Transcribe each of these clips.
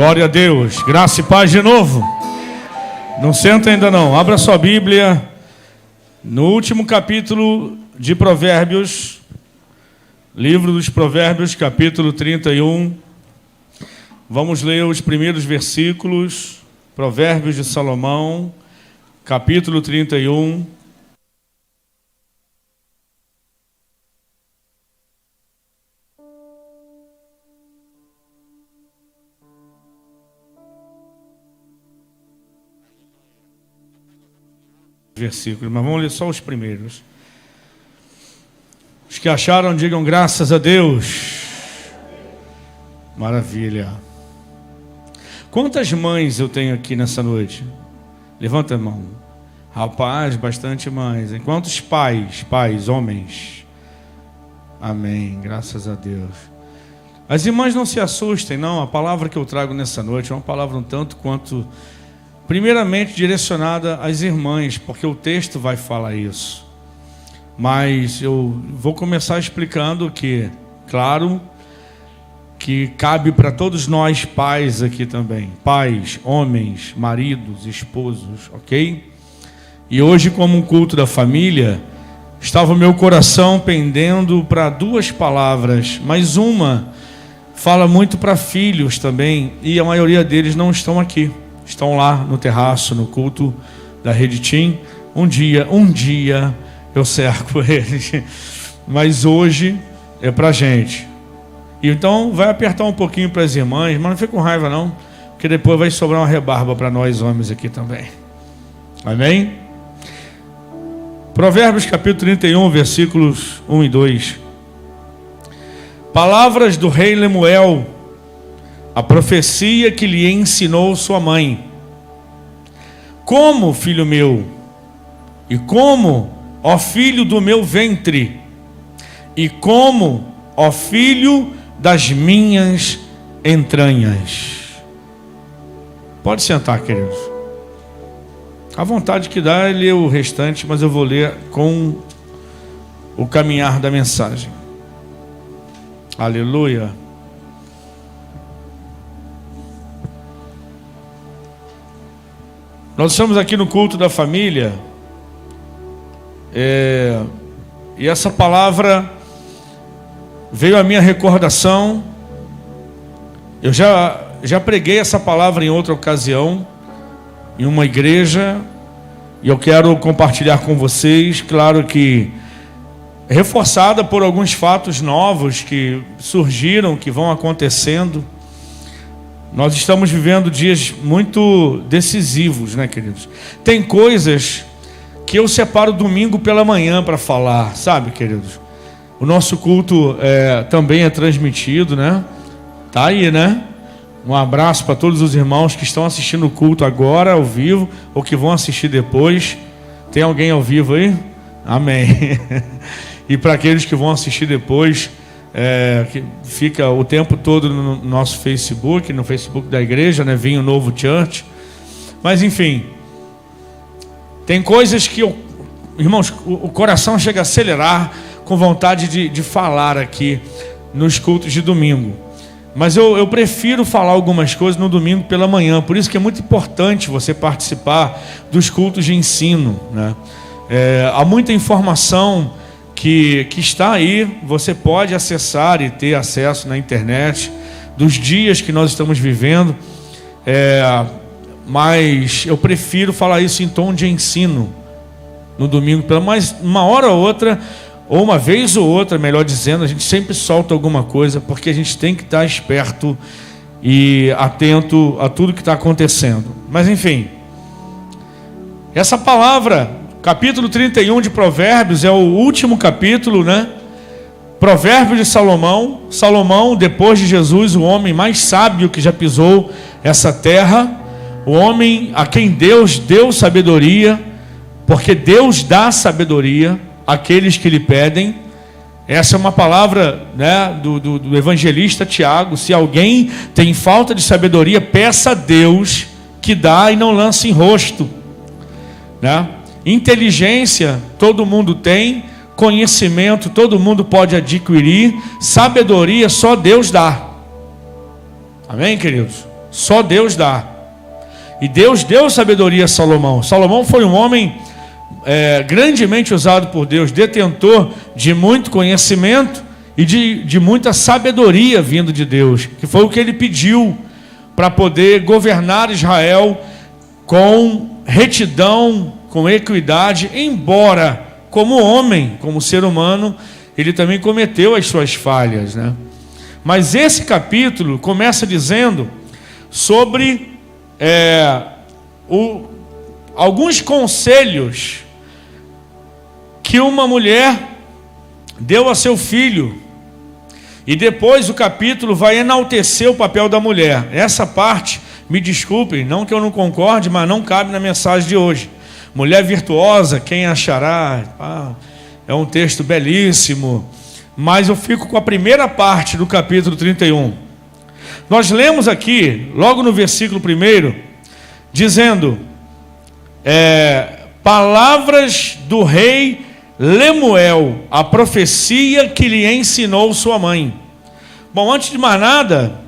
Glória a Deus. Graça e paz de novo. Não senta ainda não. Abra sua Bíblia no último capítulo de Provérbios, livro dos Provérbios, capítulo 31. Vamos ler os primeiros versículos. Provérbios de Salomão, capítulo 31. Versículos, mas vamos ler só os primeiros. Os que acharam, digam graças a Deus. Maravilha. Quantas mães eu tenho aqui nessa noite? Levanta a mão. Rapaz, bastante mães. E quantos pais, homens? Amém, graças a Deus. As irmãs não se assustem, não. A palavra que eu trago nessa noite é uma palavra um tanto quanto, primeiramente, direcionada às irmãs, porque o texto vai falar isso. Mas eu vou começar explicando que, claro, que cabe para todos nós pais aqui também. Pais, homens, maridos, esposos, ok? E hoje, como um culto da família, estava o meu coração pendendo para duas palavras, mas uma fala muito para filhos também, e a maioria deles não estão aqui. Estão lá no terraço, no culto da Rede Tim. Um dia eu cerco eles. Mas hoje é pra gente. E então vai apertar um pouquinho para as irmãs, mas não fique com raiva não, porque depois vai sobrar uma rebarba para nós homens aqui também. Amém? Provérbios capítulo 31, versículos 1 e 2. Palavras do rei Lemuel, a profecia que lhe ensinou sua mãe. Como, filho meu, e como, ó filho do meu ventre, e como, ó filho das minhas entranhas. Pode sentar, queridos. A vontade que dá é ler o restante, mas eu vou ler com o caminhar da mensagem. Aleluia. Nós estamos aqui no culto da família, e essa palavra veio à minha recordação. Eu já preguei essa palavra em outra ocasião, em uma igreja, e eu quero compartilhar com vocês, claro que reforçada por alguns fatos novos que surgiram, que vão acontecendo. Nós estamos vivendo dias muito decisivos, né, queridos? Tem coisas que eu separo domingo pela manhã para falar, sabe, queridos? O nosso culto também é transmitido, né? Tá aí, né? Um abraço para todos os irmãos que estão assistindo o culto agora, ao vivo, ou que vão assistir depois. Tem alguém ao vivo aí? Amém. E para aqueles que vão assistir depois, que fica o tempo todo no nosso Facebook, no Facebook da igreja, né? Vinho Novo Church. Mas enfim, tem coisas que irmãos, o coração chega a acelerar com vontade de falar aqui nos cultos de domingo. Mas eu prefiro falar algumas coisas no domingo pela manhã. Por isso que é muito importante você participar dos cultos de ensino, né? Há muita informação que está aí, você pode acessar e ter acesso na internet, dos dias que nós estamos vivendo, mas eu prefiro falar isso em tom de ensino no domingo, mas uma hora ou outra, ou uma vez ou outra, melhor dizendo, a gente sempre solta alguma coisa, porque a gente tem que estar esperto e atento a tudo que está acontecendo. Mas enfim, essa palavra, capítulo 31 de Provérbios, é o último capítulo, né? Provérbios de Salomão. Salomão, depois de Jesus, o homem mais sábio que já pisou essa terra, o homem a quem Deus deu sabedoria, porque Deus dá sabedoria àqueles que lhe pedem. Essa é uma palavra, né, do evangelista Tiago. Se alguém tem falta de sabedoria, peça a Deus, que dá e não lança em rosto, né? Inteligência todo mundo tem, conhecimento todo mundo pode adquirir, sabedoria só Deus dá. Amém, queridos? Só Deus dá. E Deus deu sabedoria a Salomão. Salomão foi um homem grandemente usado por Deus, detentor de muito conhecimento e de muita sabedoria vindo de Deus, que foi o que ele pediu para poder governar Israel com retidão, com equidade, embora como homem, como ser humano, ele também cometeu as suas falhas, né? Mas esse capítulo começa dizendo sobre alguns conselhos que uma mulher deu a seu filho. E depois o capítulo vai enaltecer o papel da mulher. Essa parte, me desculpem, não que eu não concorde, mas não cabe na mensagem de hoje. Mulher virtuosa, quem achará? É um texto belíssimo. Mas eu fico com a primeira parte do capítulo 31. Nós lemos aqui, logo no versículo 1, dizendo: palavras do rei Lemuel, a profecia que lhe ensinou sua mãe. Bom, antes de mais nada,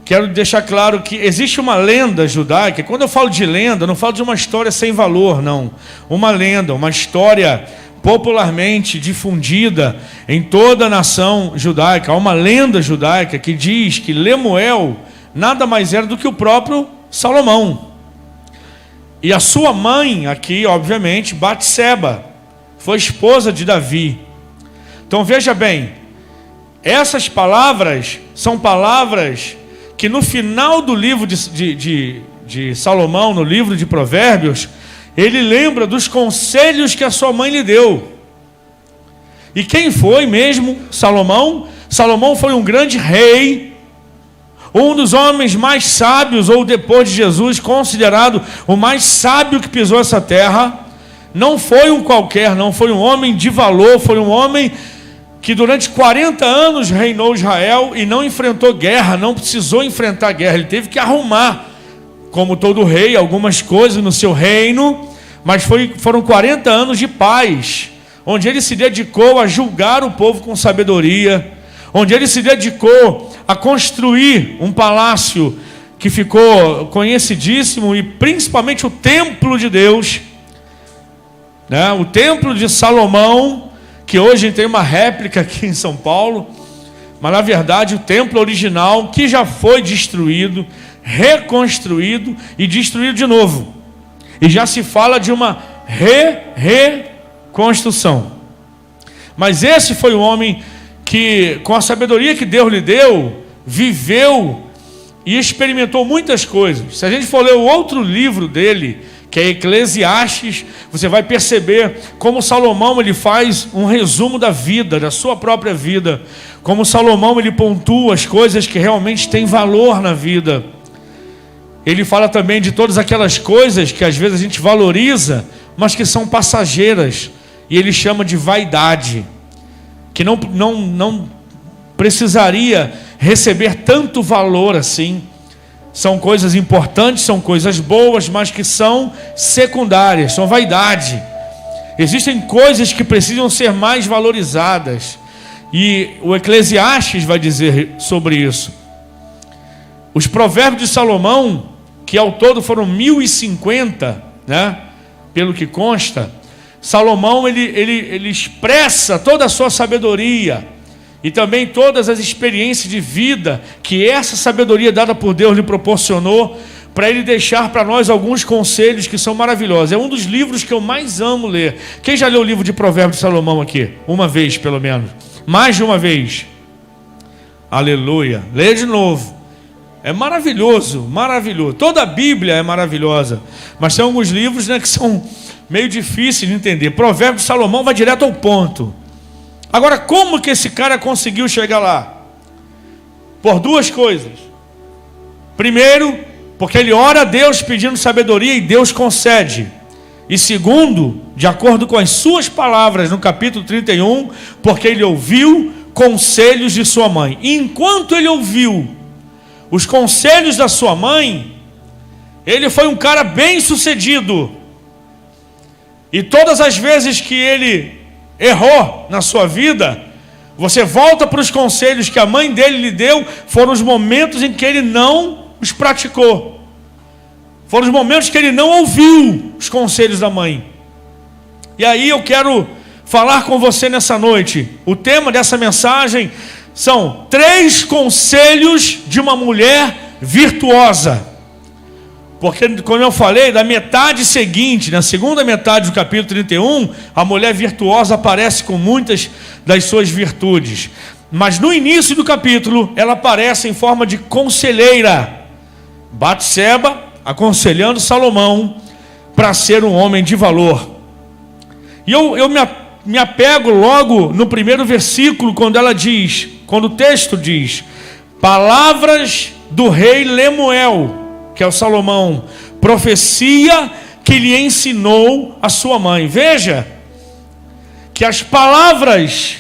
quero deixar claro que existe uma lenda judaica. Quando eu falo de lenda, eu não falo de uma história sem valor, não. Uma lenda, uma história popularmente difundida em toda a nação judaica. Há uma lenda judaica que diz que Lemuel nada mais era do que o próprio Salomão. E a sua mãe aqui, obviamente, Batseba, foi esposa de Davi. Então veja bem, essas palavras são palavras que no final do livro de Salomão, no livro de Provérbios, ele lembra dos conselhos que a sua mãe lhe deu. E quem foi mesmo Salomão? Salomão foi um grande rei, um dos homens mais sábios, ou depois de Jesus, considerado o mais sábio que pisou essa terra. Não foi um qualquer, não foi um homem de valor, foi um homem que durante 40 anos reinou Israel e não enfrentou guerra, não precisou enfrentar guerra, ele teve que arrumar, como todo rei, algumas coisas no seu reino, mas foram 40 anos de paz, onde ele se dedicou a julgar o povo com sabedoria, onde ele se dedicou a construir um palácio que ficou conhecidíssimo, e principalmente o templo de Deus, né? O templo de Salomão, que hoje tem uma réplica aqui em São Paulo, mas na verdade o templo original, que já foi destruído, reconstruído e destruído de novo, e já se fala de uma reconstrução. Mas esse foi o homem que, com a sabedoria que Deus lhe deu, viveu e experimentou muitas coisas. Se a gente for ler o outro livro dele, que é Eclesiastes, você vai perceber como Salomão ele faz um resumo da vida, da sua própria vida, como Salomão ele pontua as coisas que realmente têm valor na vida. Ele fala também de todas aquelas coisas que às vezes a gente valoriza, mas que são passageiras, e ele chama de vaidade, que não precisaria receber tanto valor assim. São coisas importantes, são coisas boas, mas que são secundárias, são vaidade. Existem coisas que precisam ser mais valorizadas. E o Eclesiastes vai dizer sobre isso. Os provérbios de Salomão, que ao todo foram 1050, né? Pelo que consta, Salomão ele expressa toda a sua sabedoria, e também todas as experiências de vida que essa sabedoria dada por Deus lhe proporcionou, para ele deixar para nós alguns conselhos que são maravilhosos. É um dos livros que eu mais amo ler. Quem já leu o livro de Provérbios de Salomão aqui? Uma vez, pelo menos. Mais de uma vez. Aleluia. Leia de novo. É maravilhoso, maravilhoso. Toda a Bíblia é maravilhosa. Mas tem alguns livros, né, que são meio difíceis de entender. Provérbios de Salomão vai direto ao ponto. Agora, como que esse cara conseguiu chegar lá? Por duas coisas. Primeiro, porque ele ora a Deus pedindo sabedoria e Deus concede. E segundo, de acordo com as suas palavras no capítulo 31, porque ele ouviu conselhos de sua mãe. E enquanto ele ouviu os conselhos da sua mãe, ele foi um cara bem sucedido. E todas as vezes que ele errou na sua vida, você volta para os conselhos que a mãe dele lhe deu, foram os momentos em que ele não os praticou. Foram os momentos que ele não ouviu os conselhos da mãe. E aí eu quero falar com você nessa noite. O tema dessa mensagem são 3 conselhos de uma mulher virtuosa. Porque, como eu falei, da metade seguinte, na segunda metade do capítulo 31, a mulher virtuosa aparece com muitas das suas virtudes. Mas no início do capítulo, ela aparece em forma de conselheira. Batseba aconselhando Salomão para ser um homem de valor. E eu me apego logo no primeiro versículo, quando o texto diz: palavras do rei Lemuel, que é o Salomão, profecia que lhe ensinou a sua mãe. Veja que as palavras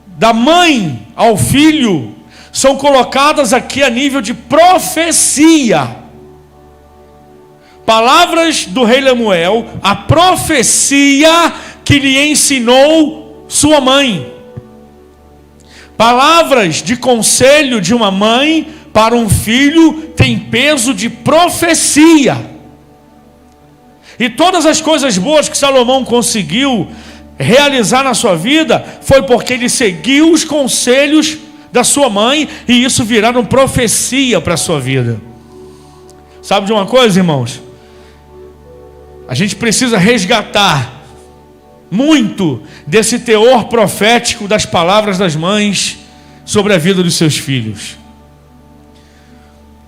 da mãe ao filho são colocadas aqui a nível de profecia. Palavras do rei Lemuel, a profecia que lhe ensinou sua mãe. Palavras de conselho de uma mãe para um filho tem peso de profecia. E todas as coisas boas que Salomão conseguiu realizar na sua vida foi porque ele seguiu os conselhos da sua mãe, e isso viraram profecia para a sua vida. Sabe de uma coisa, irmãos? A gente precisa resgatar muito desse teor profético das palavras das mães sobre a vida dos seus filhos.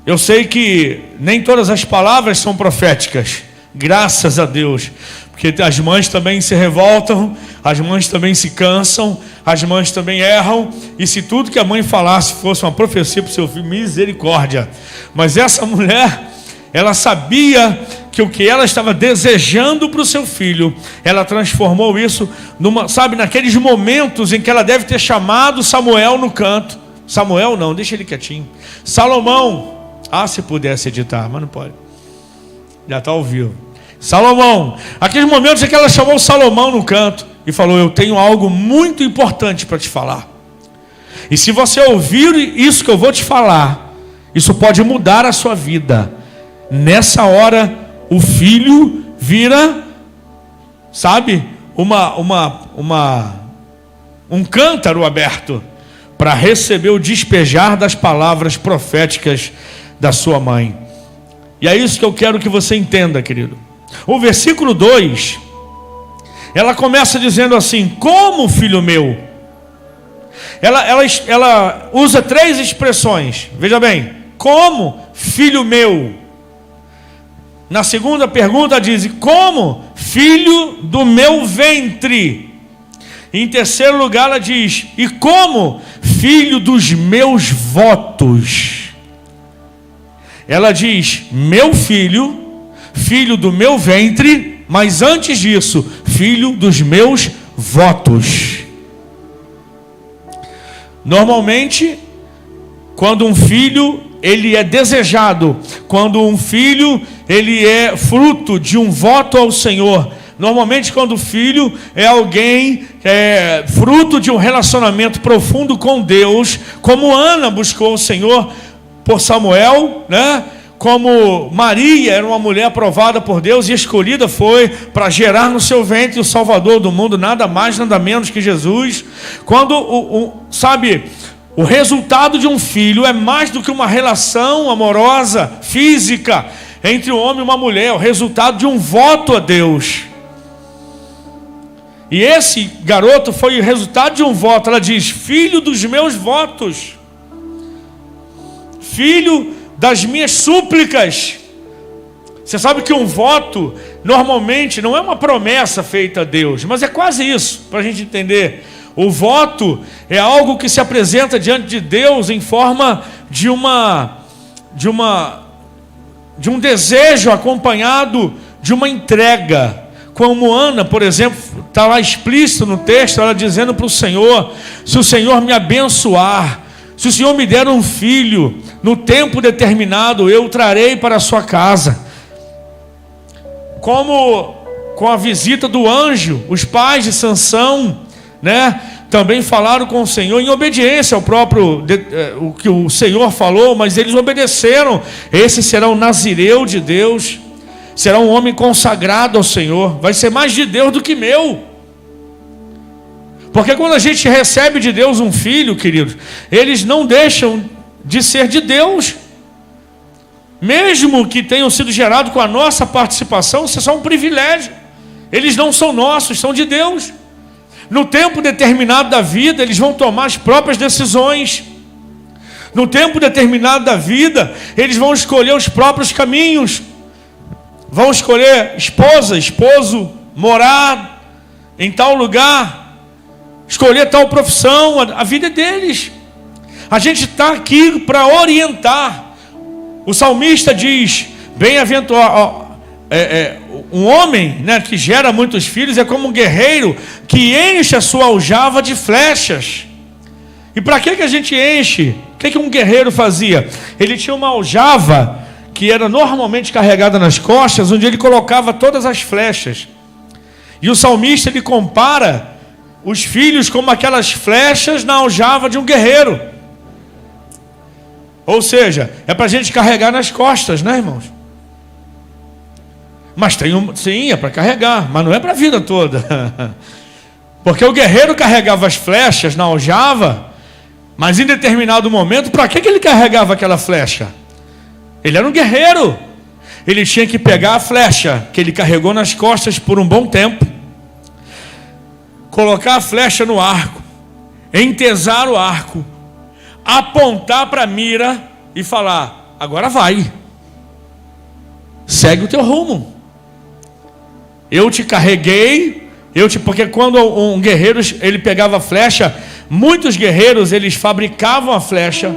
Eu sei que nem todas as palavras são proféticas, graças a Deus, porque as mães também se revoltam, as mães também se cansam, as mães também erram, e se tudo que a mãe falasse fosse uma profecia para o seu filho, misericórdia. Mas essa mulher, ela sabia que o que ela estava desejando para o seu filho, ela transformou isso naqueles momentos em que ela deve ter chamado Samuel no canto. Samuel não, deixa ele quietinho. Salomão, se pudesse editar, mas não pode, já está ao vivo. Salomão, aqueles momentos em que ela chamou Salomão no canto e falou: eu tenho algo muito importante para te falar, e se você ouvir isso que eu vou te falar, isso pode mudar a sua vida. Nessa hora, o filho vira, um cântaro aberto para receber o despejar das palavras proféticas da sua mãe. E é isso que eu quero que você entenda, querido. O versículo 2, ela começa dizendo assim: como, filho meu? Ela usa 3 expressões, veja bem: como, filho meu? Na segunda pergunta diz: como, filho do meu ventre? Em terceiro lugar ela diz: e como, filho dos meus votos? Ela diz: meu filho, filho do meu ventre, mas antes disso, filho dos meus votos. Normalmente, quando um filho ele é desejado, quando um filho ele é fruto de um voto ao Senhor, normalmente quando o filho é alguém fruto de um relacionamento profundo com Deus, como Ana buscou o Senhor por Samuel, né? Como Maria era uma mulher aprovada por Deus e escolhida foi para gerar no seu ventre o Salvador do mundo, nada mais, nada menos que Jesus. Quando o resultado de um filho é mais do que uma relação amorosa, física, entre um homem e uma mulher, é o resultado de um voto a Deus. E esse garoto foi o resultado de um voto. Ela diz: filho dos meus votos, filho das minhas súplicas. Você sabe que um voto normalmente não é uma promessa feita a Deus, mas é quase isso, para a gente entender. O voto é algo que se apresenta diante de Deus em forma de um desejo acompanhado de uma entrega. Como Ana, por exemplo, está lá explícito no texto, ela dizendo para o Senhor: se o Senhor me abençoar, se o Senhor me der um filho, no tempo determinado eu o trarei para a sua casa. Como com a visita do anjo, os pais de Sansão, né, também falaram com o Senhor em obediência ao próprio o que o Senhor falou, mas eles obedeceram. Esse será o nazireu de Deus, será um homem consagrado ao Senhor, vai ser mais de Deus do que meu. Porque quando a gente recebe de Deus um filho, queridos, eles não deixam de ser de Deus. Mesmo que tenham sido gerados com a nossa participação, isso é só um privilégio. Eles não são nossos, são de Deus. No tempo determinado da vida, eles vão tomar as próprias decisões. No tempo determinado da vida, eles vão escolher os próprios caminhos. Vão escolher esposa, esposo, morar em tal lugar, escolher tal profissão. A vida é deles. A gente está aqui para orientar. O salmista diz: bem-aventurado, um homem, né, que gera muitos filhos é como um guerreiro que enche a sua aljava de flechas. E para que a gente enche? O que um guerreiro fazia? Ele tinha uma aljava que era normalmente carregada nas costas, onde ele colocava todas as flechas. E o salmista, ele compara os filhos como aquelas flechas na aljava de um guerreiro. Ou seja, é para a gente carregar nas costas, né, irmãos? Mas sim, é para carregar, mas não é para a vida toda. Porque o guerreiro carregava as flechas na aljava, mas em determinado momento, para que ele carregava aquela flecha? Ele era um guerreiro. Ele tinha que pegar a flecha que ele carregou nas costas por um bom tempo, colocar a flecha no arco, entesar o arco, apontar para a mira e falar: agora vai, segue o teu rumo. Eu te carreguei, porque quando um guerreiro ele pegava a flecha, muitos guerreiros eles fabricavam a flecha,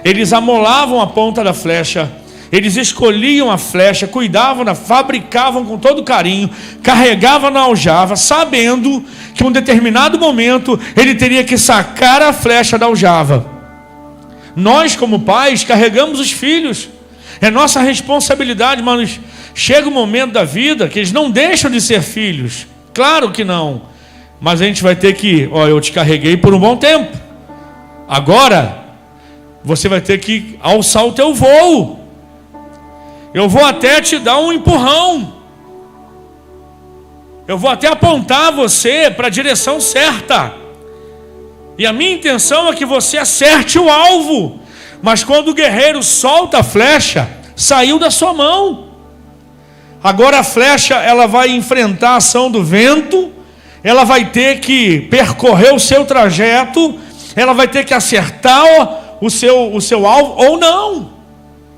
eles amolavam a ponta da flecha, eles escolhiam a flecha, cuidavam, fabricavam com todo carinho, carregavam na aljava, sabendo que em um determinado momento ele teria que sacar a flecha da aljava. Nós, como pais, carregamos os filhos, é nossa responsabilidade, mas chega um momento da vida que eles não deixam de ser filhos. Claro que não, mas a gente vai ter que, eu te carreguei por um bom tempo, agora você vai ter que alçar o teu voo. Eu vou até te dar um empurrão, eu vou até apontar você para a direção certa, e a minha intenção é que você acerte o alvo. Mas quando o guerreiro solta a flecha, saiu da sua mão. Agora a flecha, ela vai enfrentar a ação do vento, ela vai ter que percorrer o seu trajeto, ela vai ter que acertar o seu alvo ou não.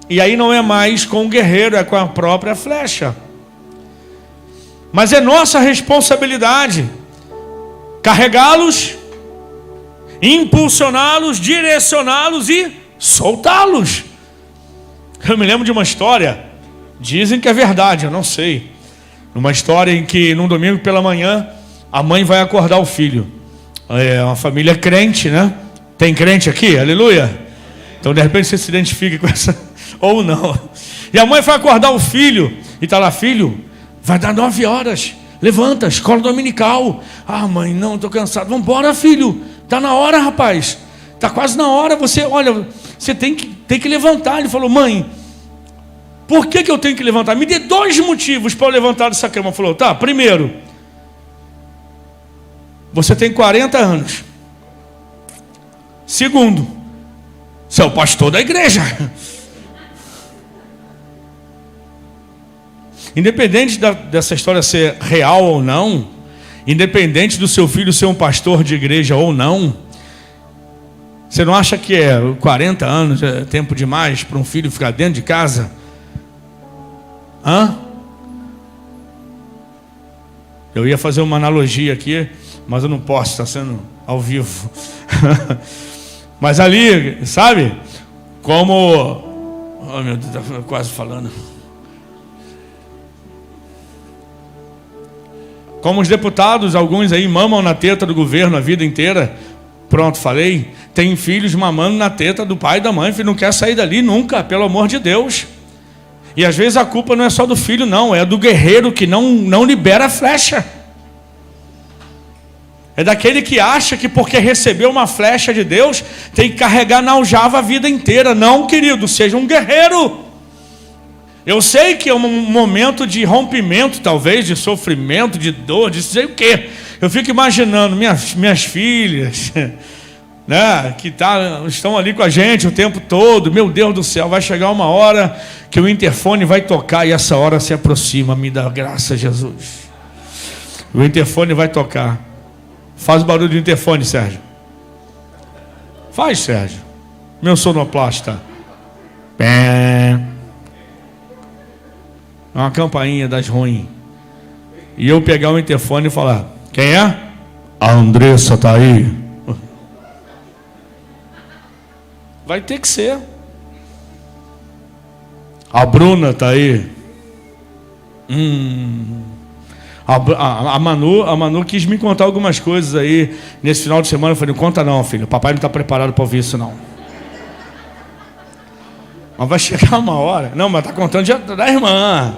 E aí não é mais com o guerreiro, é com a própria flecha. Mas é nossa responsabilidade carregá-los, impulsioná-los, direcioná-los e soltá-los. Eu me lembro de uma história, dizem que é verdade, eu não sei. Uma história em que num domingo pela manhã a mãe vai acordar o filho. É uma família crente, né? Tem crente aqui? Aleluia. Então de repente você se identifica com essa, ou não. E a mãe vai acordar o filho e está lá: filho, vai dar 9 horas, levanta, escola dominical. Ah, mãe, não, estou cansado. Vamos embora, filho, está na hora, rapaz, está quase na hora. Você tem que levantar. Ele falou: mãe, por que eu tenho que levantar? Me dê 2 motivos para eu levantar dessa cama. Falou: tá, primeiro, você tem 40 anos. Segundo, você é o pastor da igreja. Independente dessa história ser real ou não, independente do seu filho ser um pastor de igreja ou não, você não acha que 40 anos é tempo demais para um filho ficar dentro de casa? Eu ia fazer uma analogia aqui, mas eu não posso, está sendo ao vivo. Mas ali, sabe, como... Oh meu Deus, estou quase falando. Como os deputados, alguns aí mamam na teta do governo a vida inteira. Pronto, falei. Tem filhos mamando na teta do pai e da mãe, filho não quer sair dali nunca, pelo amor de Deus. E às vezes a culpa não é só do filho, não, é do guerreiro que não libera a flecha. É daquele que acha que porque recebeu uma flecha de Deus, tem que carregar na aljava a vida inteira. Não, querido, seja um guerreiro. Eu sei que é um momento de rompimento, talvez, de sofrimento, de dor, de sei o quê. Eu fico imaginando minhas filhas, né, que estão ali com a gente o tempo todo. Meu Deus do céu, vai chegar uma hora que o interfone vai tocar e essa hora se aproxima. Me dá graça, Jesus. O interfone vai tocar. Faz o barulho do interfone, Sérgio. Faz, Sérgio. Meu sonoplasta. Pé. Uma campainha das ruins. E eu pegar o interfone e falar: quem é? A Andressa está aí. Vai ter que ser. A Bruna está aí. A Manu quis me contar algumas coisas aí nesse final de semana. Eu falei: não conta não, filho. O papai não está preparado para ouvir isso não. Mas vai chegar uma hora. Não, mas está contando da irmã.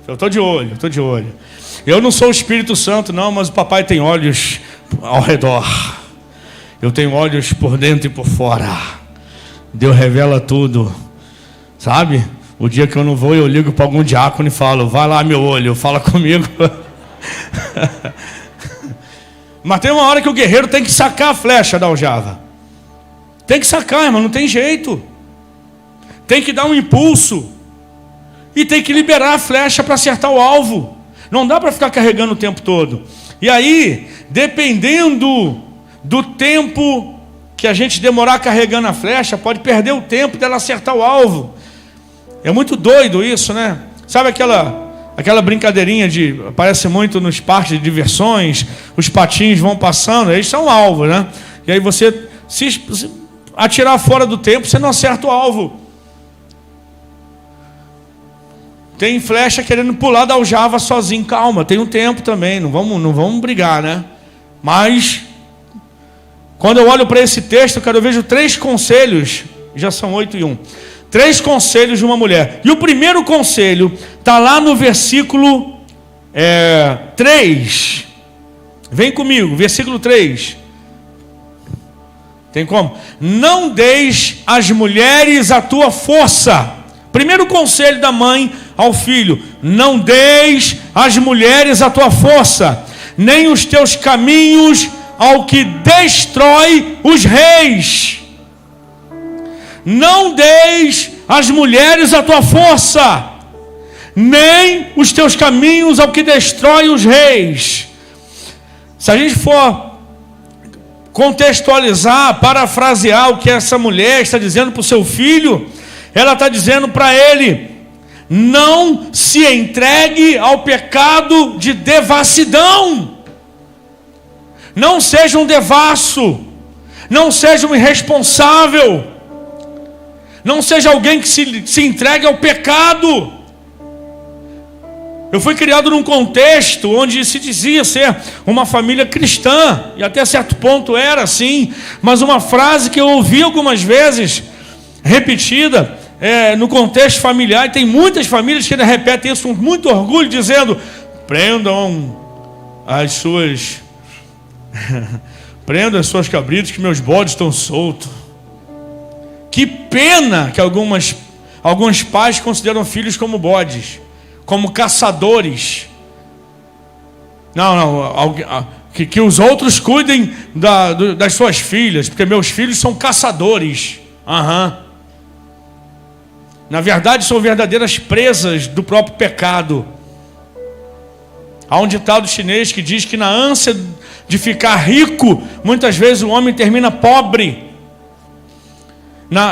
Eu estou de olho. Eu não sou o Espírito Santo não, mas o papai tem olhos ao redor. Eu tenho olhos por dentro e por fora. Deus revela tudo. Sabe? O dia que eu não vou, eu ligo para algum diácono e falo: vai lá, meu olho, fala comigo. Mas tem uma hora que o guerreiro tem que sacar a flecha da aljava. Tem que sacar, irmão, não tem jeito. Tem que dar um impulso. E tem que liberar a flecha para acertar o alvo. Não dá para ficar carregando o tempo todo. E aí, dependendo do tempo que a gente demorar carregando a flecha, pode perder o tempo dela acertar o alvo. É muito doido isso, né? Sabe aquela brincadeirinha aparece muito nos parques de diversões, os patinhos vão passando, eles são alvos, né? E aí você, se atirar fora do tempo, você não acerta o alvo. Tem flecha querendo pular da aljava sozinho. Calma, tem um tempo também, não vamos brigar, né? Mas quando eu olho para esse texto, eu vejo 3 conselhos, já são 8 e 1. 3 conselhos de uma mulher. E o primeiro conselho está lá no versículo 3. Vem comigo, versículo 3. Tem como? Não deis às mulheres a tua força. Primeiro conselho da mãe ao filho: não deis às mulheres a tua força, nem os teus caminhos ao que destrói os reis. Não deis às mulheres a tua força, nem os teus caminhos ao que destrói os reis. Se a gente for contextualizar, parafrasear o que essa mulher está dizendo para o seu filho, ela está dizendo para ele: não se entregue ao pecado de devassidão. Não seja um devasso, não seja um irresponsável, não seja alguém que se entregue ao pecado. Eu fui criado num contexto onde se dizia ser uma família cristã, e até certo ponto era assim, mas uma frase que eu ouvi algumas vezes, repetida, no contexto familiar, e tem muitas famílias que repetem isso com muito orgulho, dizendo: prendam as suas cabritas, que meus bodes estão soltos. Que pena que alguns pais consideram filhos como bodes, como caçadores. Que os outros cuidem das suas filhas, porque meus filhos são caçadores. Na verdade, são verdadeiras presas do próprio pecado. Há um ditado chinês que diz que na ânsia de ficar rico, muitas vezes o homem termina pobre.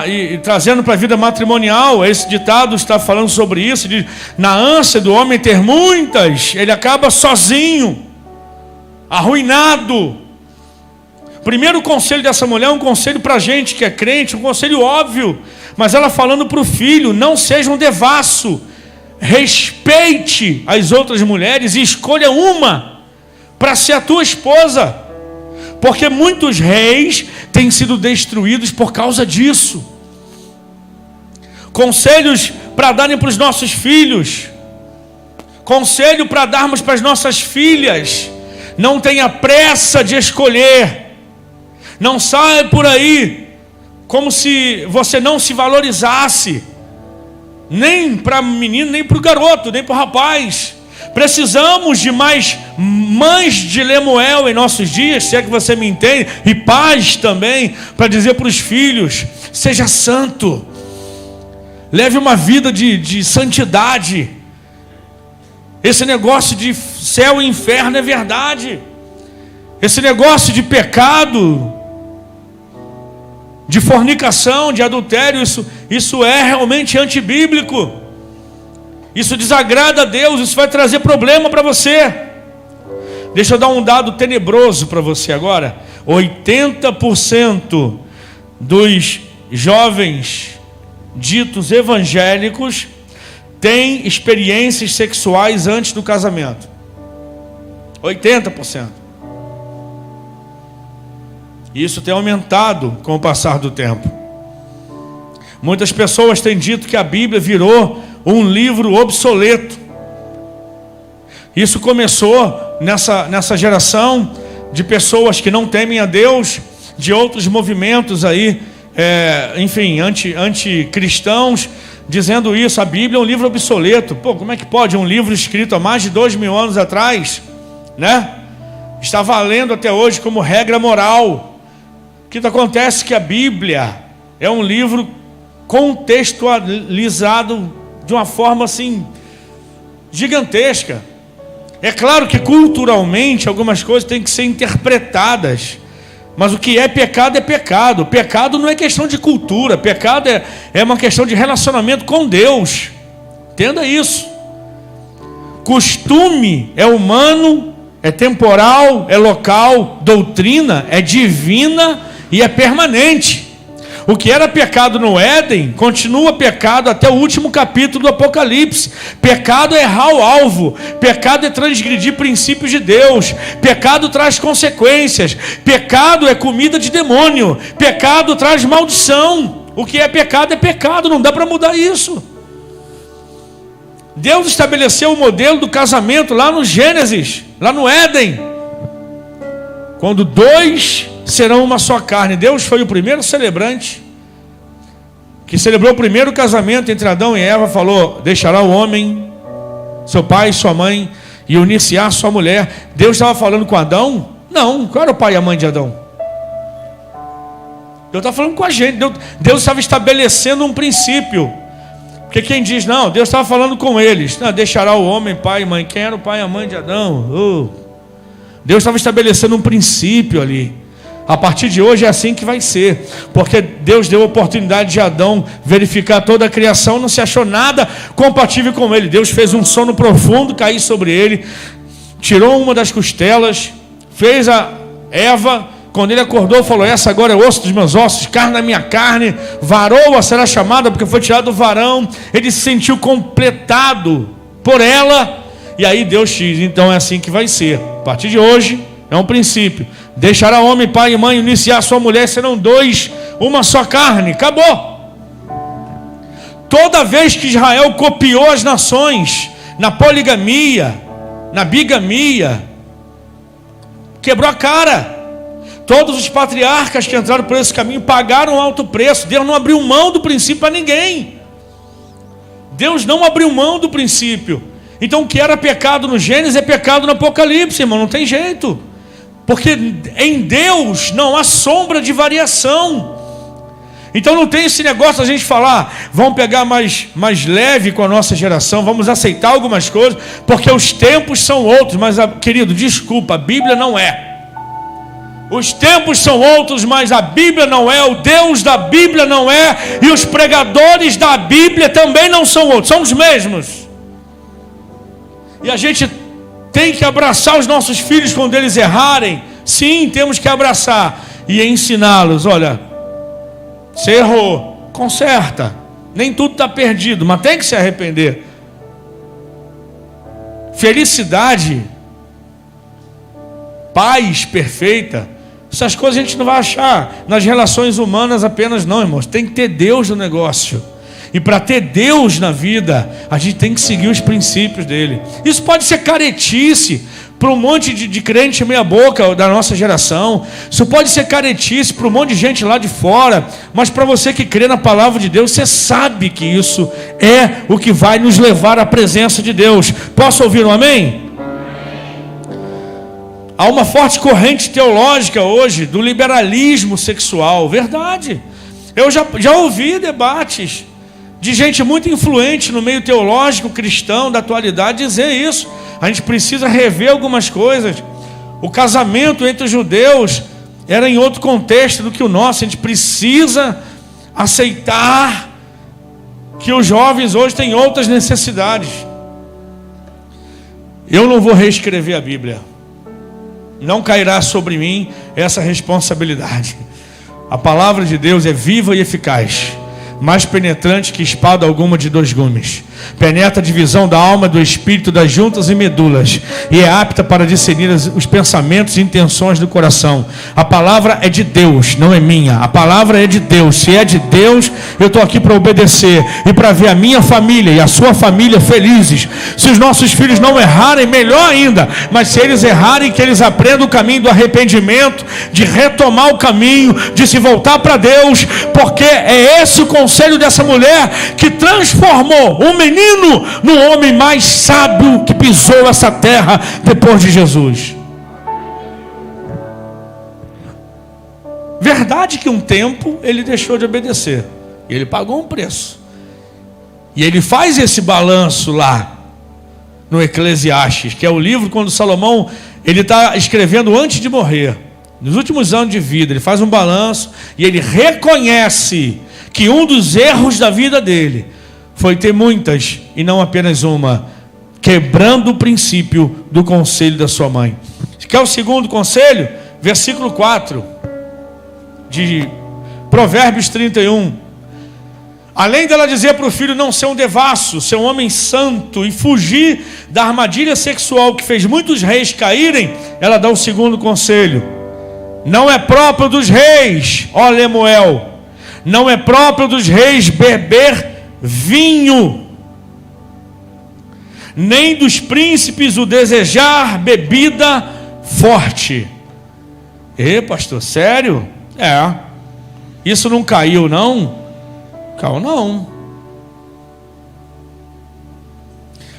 E trazendo para a vida matrimonial, esse ditado está falando sobre isso. Na ânsia do homem ter muitas, ele acaba sozinho, arruinado. O primeiro conselho dessa mulher é um conselho para a gente que é crente, um conselho óbvio, mas ela falando para o filho: não seja um devasso, respeite as outras mulheres e escolha uma para ser a tua esposa, porque muitos reis têm sido destruídos por causa disso. Conselhos para darem para os nossos filhos, conselho para darmos para as nossas filhas: Não tenha pressa de escolher. Não saia por aí como se você não se valorizasse. Nem para o menino, nem para o garoto, nem para o rapaz. Precisamos de mais mães de Lemuel em nossos dias, se é que você me entende, e pais também, para dizer para os filhos: seja santo, leve uma vida de santidade. Esse negócio de céu e inferno é verdade. Esse negócio de pecado, de fornicação, de adultério, isso é realmente antibíblico. Isso desagrada a Deus, isso vai trazer problema para você. Deixa eu dar um dado tenebroso para você agora. 80% dos jovens ditos evangélicos têm experiências sexuais antes do casamento. 80%. Isso tem aumentado com o passar do tempo. Muitas pessoas têm dito que a Bíblia virou um livro obsoleto. Isso começou nessa geração de pessoas que não temem a Deus, de outros movimentos aí, enfim, anticristãos, dizendo isso: a Bíblia é um livro obsoleto. Pô, como é que pode um livro escrito há mais de 2.000 anos atrás, né? Está valendo até hoje como regra moral. O que acontece é que a Bíblia é um livro contextualizado de uma forma assim gigantesca. É claro que culturalmente algumas coisas têm que ser interpretadas, mas o que é pecado é pecado. Pecado não é questão de cultura, pecado é uma questão de relacionamento com Deus. Entenda isso. Costume é humano, é temporal, é local. Doutrina é divina e é permanente. O que era pecado no Éden, continua pecado até o último capítulo do Apocalipse. Pecado é errar o alvo. Pecado é transgredir princípios de Deus. Pecado traz consequências. Pecado é comida de demônio. Pecado traz maldição. O que é pecado, não dá para mudar isso. Deus estabeleceu o modelo do casamento lá no Gênesis, lá no Éden. Quando dois serão uma só carne. Deus foi o primeiro celebrante que celebrou o primeiro casamento entre Adão e Eva. Falou: deixará o homem, seu pai e sua mãe, e unir-se à sua mulher. Deus estava falando com Adão? Não, qual era o pai e a mãe de Adão? Deus estava falando com a gente. Deus estava estabelecendo um princípio. Porque quem diz, não, Deus estava falando com eles. Não, deixará o homem, pai e mãe. Quem era o pai e a mãe de Adão? Deus estava estabelecendo um princípio ali. A partir de hoje é assim que vai ser, porque Deus deu a oportunidade de Adão verificar toda a criação, não se achou nada compatível com ele. Deus fez um sono profundo cair sobre ele, tirou uma das costelas, fez a Eva. Quando ele acordou, falou: essa agora é osso dos meus ossos, carne da minha carne. Varoa será chamada, porque foi tirado do varão. Ele se sentiu completado por ela. E aí Deus diz: então é assim que vai ser. A partir de hoje é um princípio. Deixará homem, pai e mãe, unir-se à sua mulher, serão dois, uma só carne. Acabou. Toda vez que Israel copiou as nações na poligamia, na bigamia, quebrou a cara. Todos os patriarcas que entraram por esse caminho pagaram alto preço. Deus não abriu mão do princípio para ninguém. Deus não abriu mão do princípio. Então o que era pecado no Gênesis é pecado no Apocalipse, irmão, não tem jeito. Porque em Deus não há sombra de variação. Então não tem esse negócio a gente falar: vamos pegar mais leve com a nossa geração, vamos aceitar algumas coisas, porque os tempos são outros. Mas, querido, desculpa, a Bíblia não é. Os tempos são outros, mas a Bíblia não é. O Deus da Bíblia não é. E os pregadores da Bíblia também não são outros, são os mesmos. E a gente tem que abraçar os nossos filhos quando eles errarem. Sim, temos que abraçar e ensiná-los: olha, você errou, conserta. Nem tudo está perdido, mas tem que se arrepender. Felicidade, paz perfeita, essas coisas a gente não vai achar nas relações humanas apenas, não, irmãos. Tem que ter Deus no negócio. E para ter Deus na vida, a gente tem que seguir os princípios dele. Isso pode ser caretice, para um monte de crente meia boca da nossa geração. Isso pode ser caretice para um monte de gente lá de fora. Mas para você que crê na palavra de Deus, você sabe que isso é o que vai nos levar à presença de Deus. Posso ouvir um amém? Há uma forte corrente teológica hoje do liberalismo sexual. Verdade. Eu já ouvi debates de gente muito influente no meio teológico cristão da atualidade dizer isso. A gente precisa rever algumas coisas. O casamento entre os judeus era em outro contexto do que o nosso. A gente precisa aceitar que os jovens hoje têm outras necessidades. Eu não vou reescrever a Bíblia. Não cairá sobre mim essa responsabilidade. A palavra de Deus é viva e eficaz, mais penetrante que espada alguma de 2 gumes. Penetra a divisão da alma e do espírito, das juntas e medulas, e é apta para discernir os pensamentos e intenções do coração. A palavra é de Deus, não é minha. A palavra é de Deus. Se é de Deus, eu estou aqui para obedecer e para ver a minha família e a sua família felizes. Se os nossos filhos não errarem, melhor ainda. Mas se eles errarem, que eles aprendam o caminho do arrependimento, de retomar o caminho, de se voltar para Deus, porque é esse o conselho dessa mulher que transformou um menino no homem mais sábio que pisou essa terra depois de Jesus. Verdade que um tempo ele deixou de obedecer, ele pagou um preço, e ele faz esse balanço lá no Eclesiastes, que é o livro quando Salomão ele está escrevendo antes de morrer, nos últimos anos de vida. Ele faz um balanço e ele reconhece que um dos erros da vida dele foi ter muitas e não apenas uma, quebrando o princípio do conselho da sua mãe. Quer o segundo conselho? Versículo 4 de Provérbios 31. Além dela dizer para o filho não ser um devasso, ser um homem santo e fugir da armadilha sexual que fez muitos reis caírem, ela dá o segundo conselho. Não é próprio dos reis, ó Lemuel, não é próprio dos reis beber vinho, nem dos príncipes o desejar bebida forte. Pastor, sério? Isso não caiu não? Caiu não.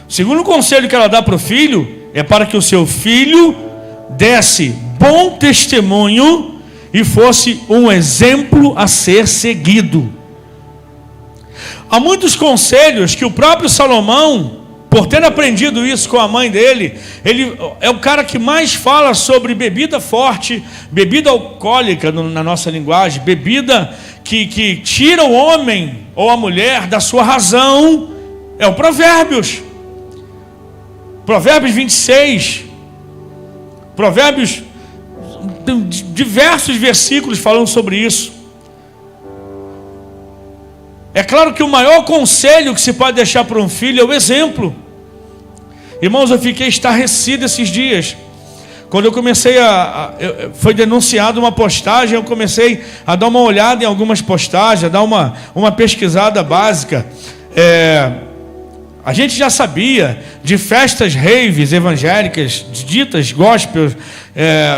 O segundo conselho que ela dá para o filho é para que o seu filho desse bom testemunho e fosse um exemplo a ser seguido. Há muitos conselhos que o próprio Salomão, por ter aprendido isso com a mãe dele, ele é o cara que mais fala sobre bebida forte, bebida alcoólica na nossa linguagem, bebida que tira o homem ou a mulher da sua razão, é o Provérbios. Provérbios 26, Provérbios, diversos versículos falando sobre isso. É claro que o maior conselho que se pode deixar para um filho é o exemplo. Irmãos, eu fiquei estarrecido esses dias. Quando eu comecei foi denunciada uma postagem, eu comecei a dar uma olhada em algumas postagens, a dar uma pesquisada básica. A gente já sabia de festas raves evangélicas, ditas gospel,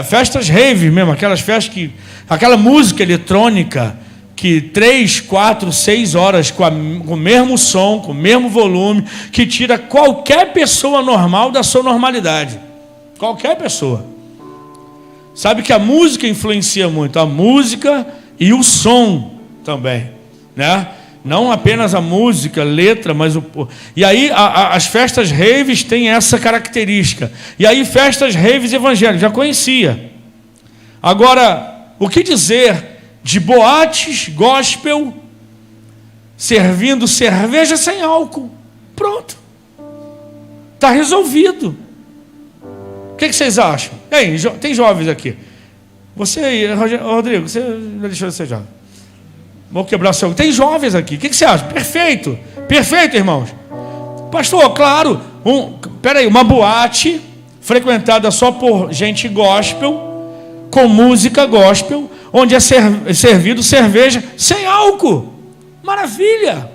festas raves mesmo, aquelas festas aquela música eletrônica, que 3, 4, 6 horas com o mesmo som, com o mesmo volume, que tira qualquer pessoa normal da sua normalidade. Qualquer pessoa. Sabe que a música influencia muito, a música e o som também, né? Não apenas a música, letra, mas E aí as festas raves têm essa característica. E aí festas raves evangélicas, já conhecia. Agora, o que dizer de boates gospel servindo cerveja sem álcool? Pronto, está resolvido. O que vocês acham? Ei, tem jovens aqui. Você aí, Rodrigo, você não deixou de ser jovem. Vou quebrar o seu. Tem jovens aqui. O que você acha? Perfeito, perfeito, irmãos. Pastor, claro. Uma boate frequentada só por gente gospel, com música gospel, onde é servido cerveja sem álcool. Maravilha!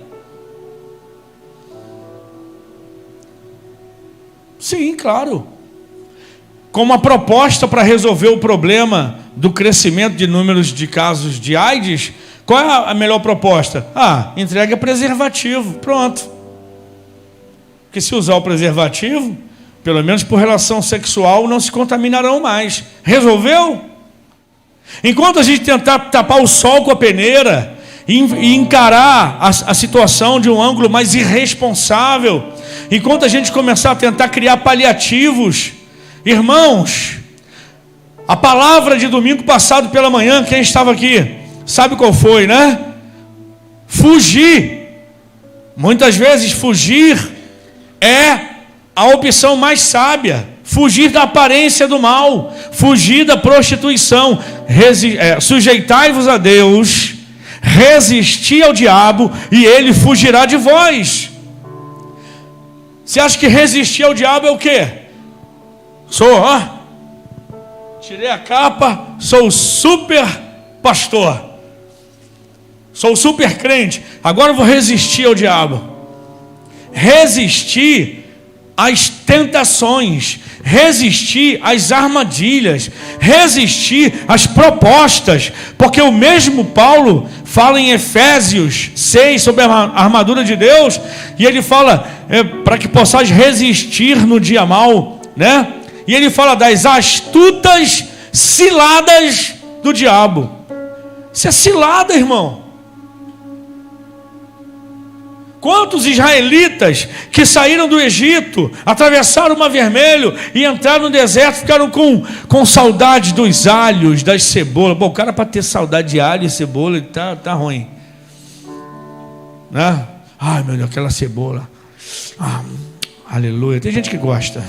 Sim, claro. com uma proposta para resolver o problema do crescimento de números de casos de AIDS. Qual é a melhor proposta? Entrega preservativo, pronto. Porque se usar o preservativo, pelo menos por relação sexual, não se contaminarão mais. Resolveu? Enquanto a gente tentar tapar o sol com a peneira e encarar a situação de um ângulo mais irresponsável, enquanto a gente começar a tentar criar paliativos, irmãos, a palavra de domingo passado pela manhã, quem estava aqui, sabe qual foi, né? Fugir. Muitas vezes fugir é a opção mais sábia. Fugir da aparência do mal, fugir da prostituição, sujeitai-vos a Deus, resistir ao diabo e ele fugirá de vós. Você acha que resistir ao diabo é o quê? Tirei a capa, sou o super pastor, sou o super crente, agora eu vou resistir ao diabo. Resistir às tentações, resistir às armadilhas, resistir às propostas, porque o mesmo Paulo fala em Efésios 6 sobre a armadura de Deus, e ele fala para que possais resistir no dia mau, né? E ele fala das astutas ciladas do diabo. Isso é cilada, irmão. Quantos israelitas que saíram do Egito, atravessaram o Mar Vermelho e entraram no deserto, ficaram com saudade dos alhos, das cebolas. Bom, o cara para ter saudade de alho e cebola, tá ruim, né? Ai, meu Deus, aquela cebola. Aleluia. Tem gente que gosta.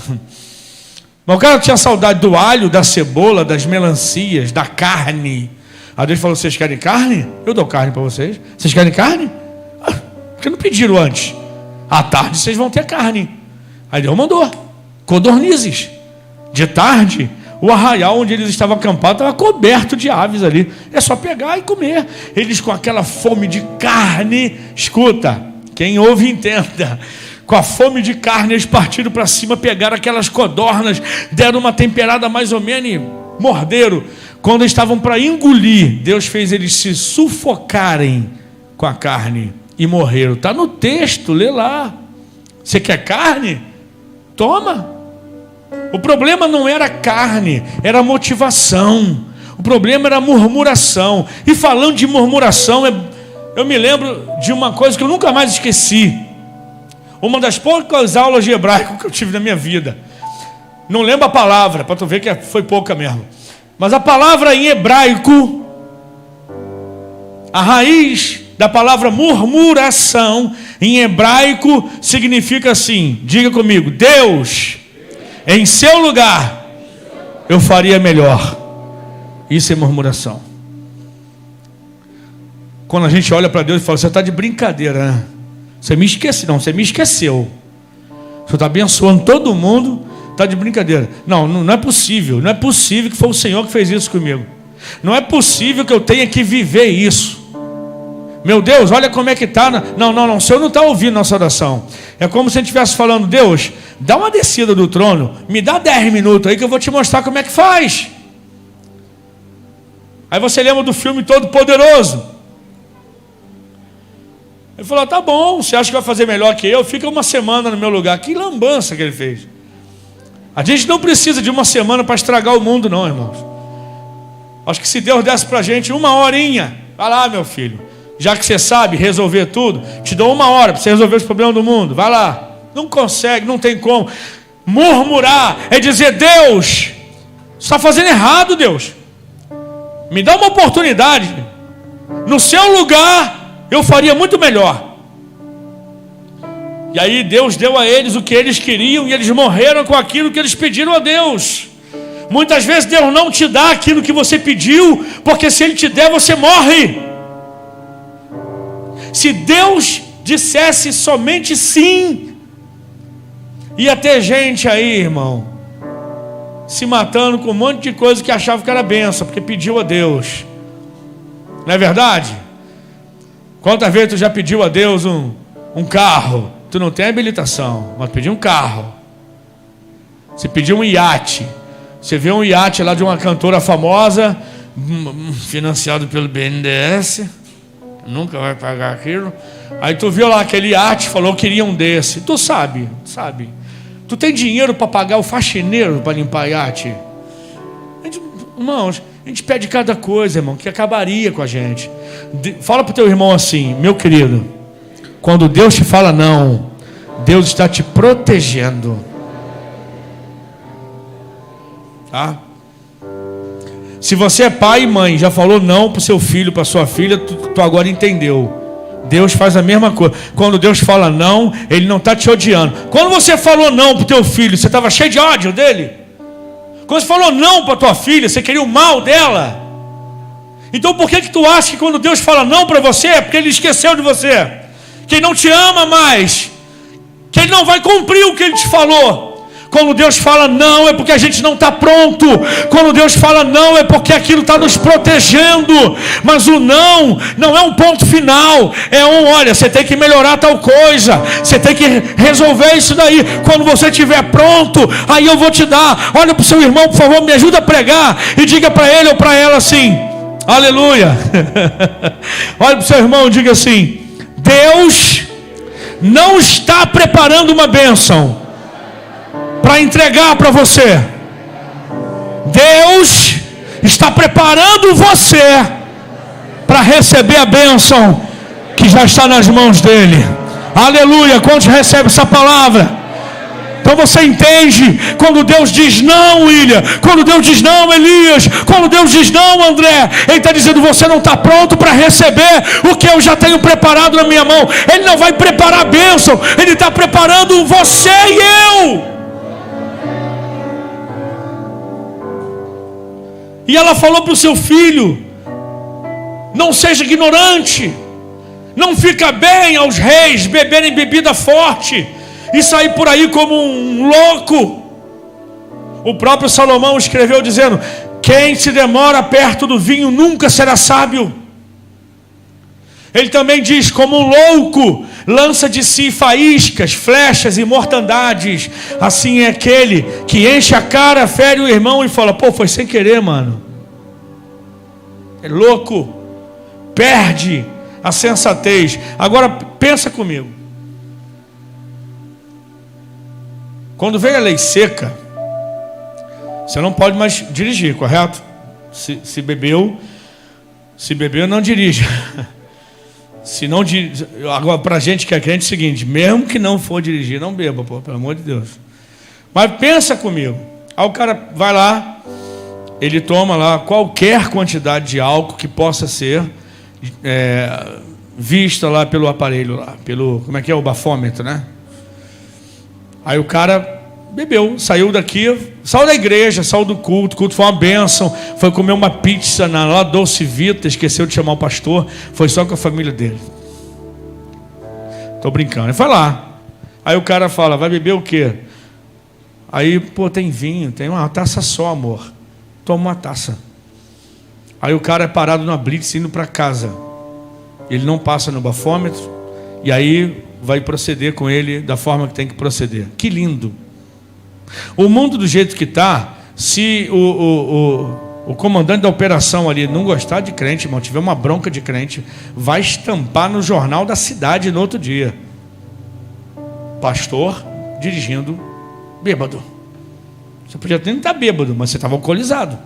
Mas o cara tinha saudade do alho, da cebola, das melancias, da carne. Aí Deus falou: vocês querem carne? Eu dou carne para vocês. Vocês querem carne? Porque não pediram antes. À tarde vocês vão ter carne. Aí Deus mandou codornizes. De tarde, o arraial onde eles estavam acampados estava coberto de aves ali. É só pegar e comer. Eles com aquela fome de carne. Escuta, quem ouve entenda. Com a fome de carne, eles partiram para cima, pegaram aquelas codornas, deram uma temperada mais ou menos e morderam. Quando eles estavam para engolir, Deus fez eles se sufocarem com a carne e morreram. Está no texto, lê lá. Você quer carne? Toma. O problema não era carne, era motivação. O problema era murmuração. E falando de murmuração, eu me lembro de uma coisa que eu nunca mais esqueci. Uma das poucas aulas de hebraico que eu tive na minha vida. Não lembro a palavra, para tu ver que foi pouca mesmo. Mas a palavra em hebraico, a raiz da palavra murmuração em hebraico significa assim, diga comigo: Deus, em seu lugar eu faria melhor. Isso é murmuração. Quando a gente olha para Deus e fala: você está de brincadeira, né? Você me esqueceu. Não, você me esqueceu. Você está abençoando todo mundo, está de brincadeira. Não é possível. Não é possível que foi o Senhor que fez isso comigo. Não é possível que eu tenha que viver isso. Meu Deus, olha como é que está. Não, o Senhor não está ouvindo nossa oração. É como se a gente estivesse falando: Deus, dá uma descida do trono, me dá 10 minutos aí que eu vou te mostrar como é que faz. Aí você lembra do filme Todo Poderoso. Ele falou: tá bom, você acha que vai fazer melhor que eu? Fica uma semana no meu lugar. Que lambança que ele fez. A gente não precisa de uma semana para estragar o mundo, não, irmãos. Acho que se Deus desse para a gente 1 horinha, vai lá, meu filho, já que você sabe resolver tudo, te dou 1 hora para você resolver os problemas do mundo. Vai lá. Não consegue, não tem como. Murmurar é dizer: Deus, você está fazendo errado, Deus. Me dá uma oportunidade. No seu lugar eu faria muito melhor. E aí Deus deu a eles o que eles queriam, e eles morreram com aquilo que eles pediram a Deus. Muitas vezes Deus não te dá aquilo que você pediu, porque se Ele te der, você morre. Se Deus dissesse somente sim, ia ter gente aí, irmão, se matando com um monte de coisa que achava que era bênção, porque pediu a Deus. Não é verdade? Quantas vezes tu já pediu a Deus um carro? Tu não tem habilitação, mas pediu um carro. Você pediu um iate. Você vê um iate lá de uma cantora famosa, financiado pelo BNDES, nunca vai pagar aquilo. Aí tu viu lá aquele iate, falou que queria um desse. Tu sabe. Tu tem dinheiro para pagar o faxineiro para limpar iate? Irmãos, a gente pede cada coisa, irmão, que acabaria com a gente. Fala para o teu irmão assim: meu querido, quando Deus te fala não, Deus está te protegendo. Tá? Se você é pai e mãe, já falou não para o seu filho, para sua filha, tu agora entendeu. Deus faz a mesma coisa. Quando Deus fala não, Ele não está te odiando. Quando você falou não para o teu filho, você estava cheio de ódio dele? Quando você falou não para a tua filha, você queria o mal dela? Então por que tu acha que quando Deus fala não para você, é porque Ele esqueceu de você, que Ele não te ama mais, que Ele não vai cumprir o que Ele te falou? Quando Deus fala não, é porque a gente não está pronto. Quando Deus fala não, é porque aquilo está nos protegendo. Mas o não é um ponto final. É olha, você tem que melhorar tal coisa, você tem que resolver isso daí. Quando você estiver pronto, aí eu vou te dar. Olha para o seu irmão, por favor, me ajuda a pregar, e diga para ele ou para ela assim: aleluia. Olha para o seu irmão e diga assim: Deus não está preparando uma bênção para entregar para você. Deus está preparando você para receber a bênção que já está nas mãos dele. Aleluia. Quantos recebem essa palavra? Então você entende quando Deus diz não, William, quando Deus diz não, Elias, quando Deus diz não, André, Ele está dizendo: você não está pronto para receber o que eu já tenho preparado na minha mão. Ele não vai preparar a bênção, Ele está preparando você e eu. E ela falou para o seu filho: não seja ignorante, não fica bem aos reis beberem bebida forte e sair por aí como um louco. O próprio Salomão escreveu dizendo: quem se demora perto do vinho nunca será sábio. Ele também diz: como um louco lança de si faíscas, flechas e mortandades, assim é aquele que enche a cara, fere o irmão e fala: pô, foi sem querer, mano. É louco, perde a sensatez. Agora pensa comigo. Quando veio a lei seca, você não pode mais dirigir, correto? Se bebeu, não dirija. Se não, agora para a gente que é crente é o seguinte: mesmo que não for dirigir, não beba, pô, pelo amor de Deus. Mas pensa comigo. Aí o cara vai lá, ele toma lá qualquer quantidade de álcool que possa ser vista lá pelo aparelho lá, pelo, como é que é, o bafômetro, né? Aí o cara bebeu, saiu daqui, saiu da igreja, saiu do culto, o culto foi uma bênção, foi comer uma pizza lá Dolce Vita, esqueceu de chamar o pastor, foi só com a família dele. Tô brincando. Ele foi lá. Aí o cara fala: vai beber o quê? Aí, pô, tem vinho, tem uma taça só, amor. Toma uma taça. Aí o cara é parado na blitz indo para casa. Ele não passa no bafômetro, e aí vai proceder com ele da forma que tem que proceder. Que lindo. O mundo do jeito que está, se o comandante da operação ali não gostar de crente, irmão, tiver uma bronca de crente, vai estampar no jornal da cidade no outro dia: pastor dirigindo bêbado. Você podia até não estar bêbado, mas você estava alcoolizado.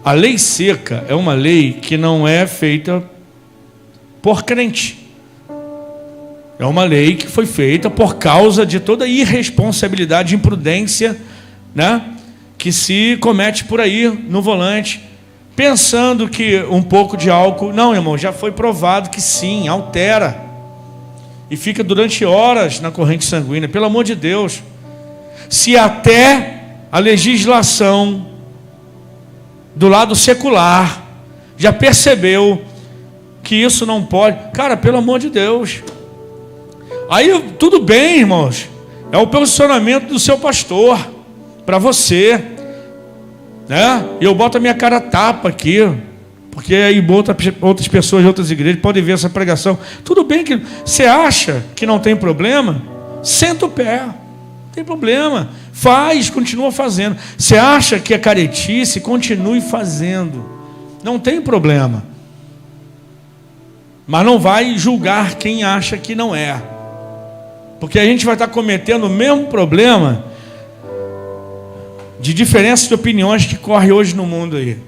A lei seca é uma lei que não é feita por crente. É uma lei que foi feita por causa de toda a irresponsabilidade, imprudência, né, que se comete por aí no volante, pensando que um pouco de álcool... Não, irmão, já foi provado que sim, altera. E fica durante horas na corrente sanguínea. Pelo amor de Deus. Se até a legislação do lado secular já percebeu que isso não pode... Cara, pelo amor de Deus... Aí tudo bem, irmãos, é o posicionamento do seu pastor para você, né? E eu boto a minha cara tapa aqui, porque aí outras pessoas de outras igrejas podem ver essa pregação. Tudo bem que você acha que não tem problema, senta o pé, não tem problema, Faz, continua fazendo. Você acha que é caretice? Continue fazendo. Não tem problema. Mas não vai julgar quem acha que não é. Porque a gente vai estar cometendo o mesmo problema de diferença de opiniões que corre hoje no mundo aí.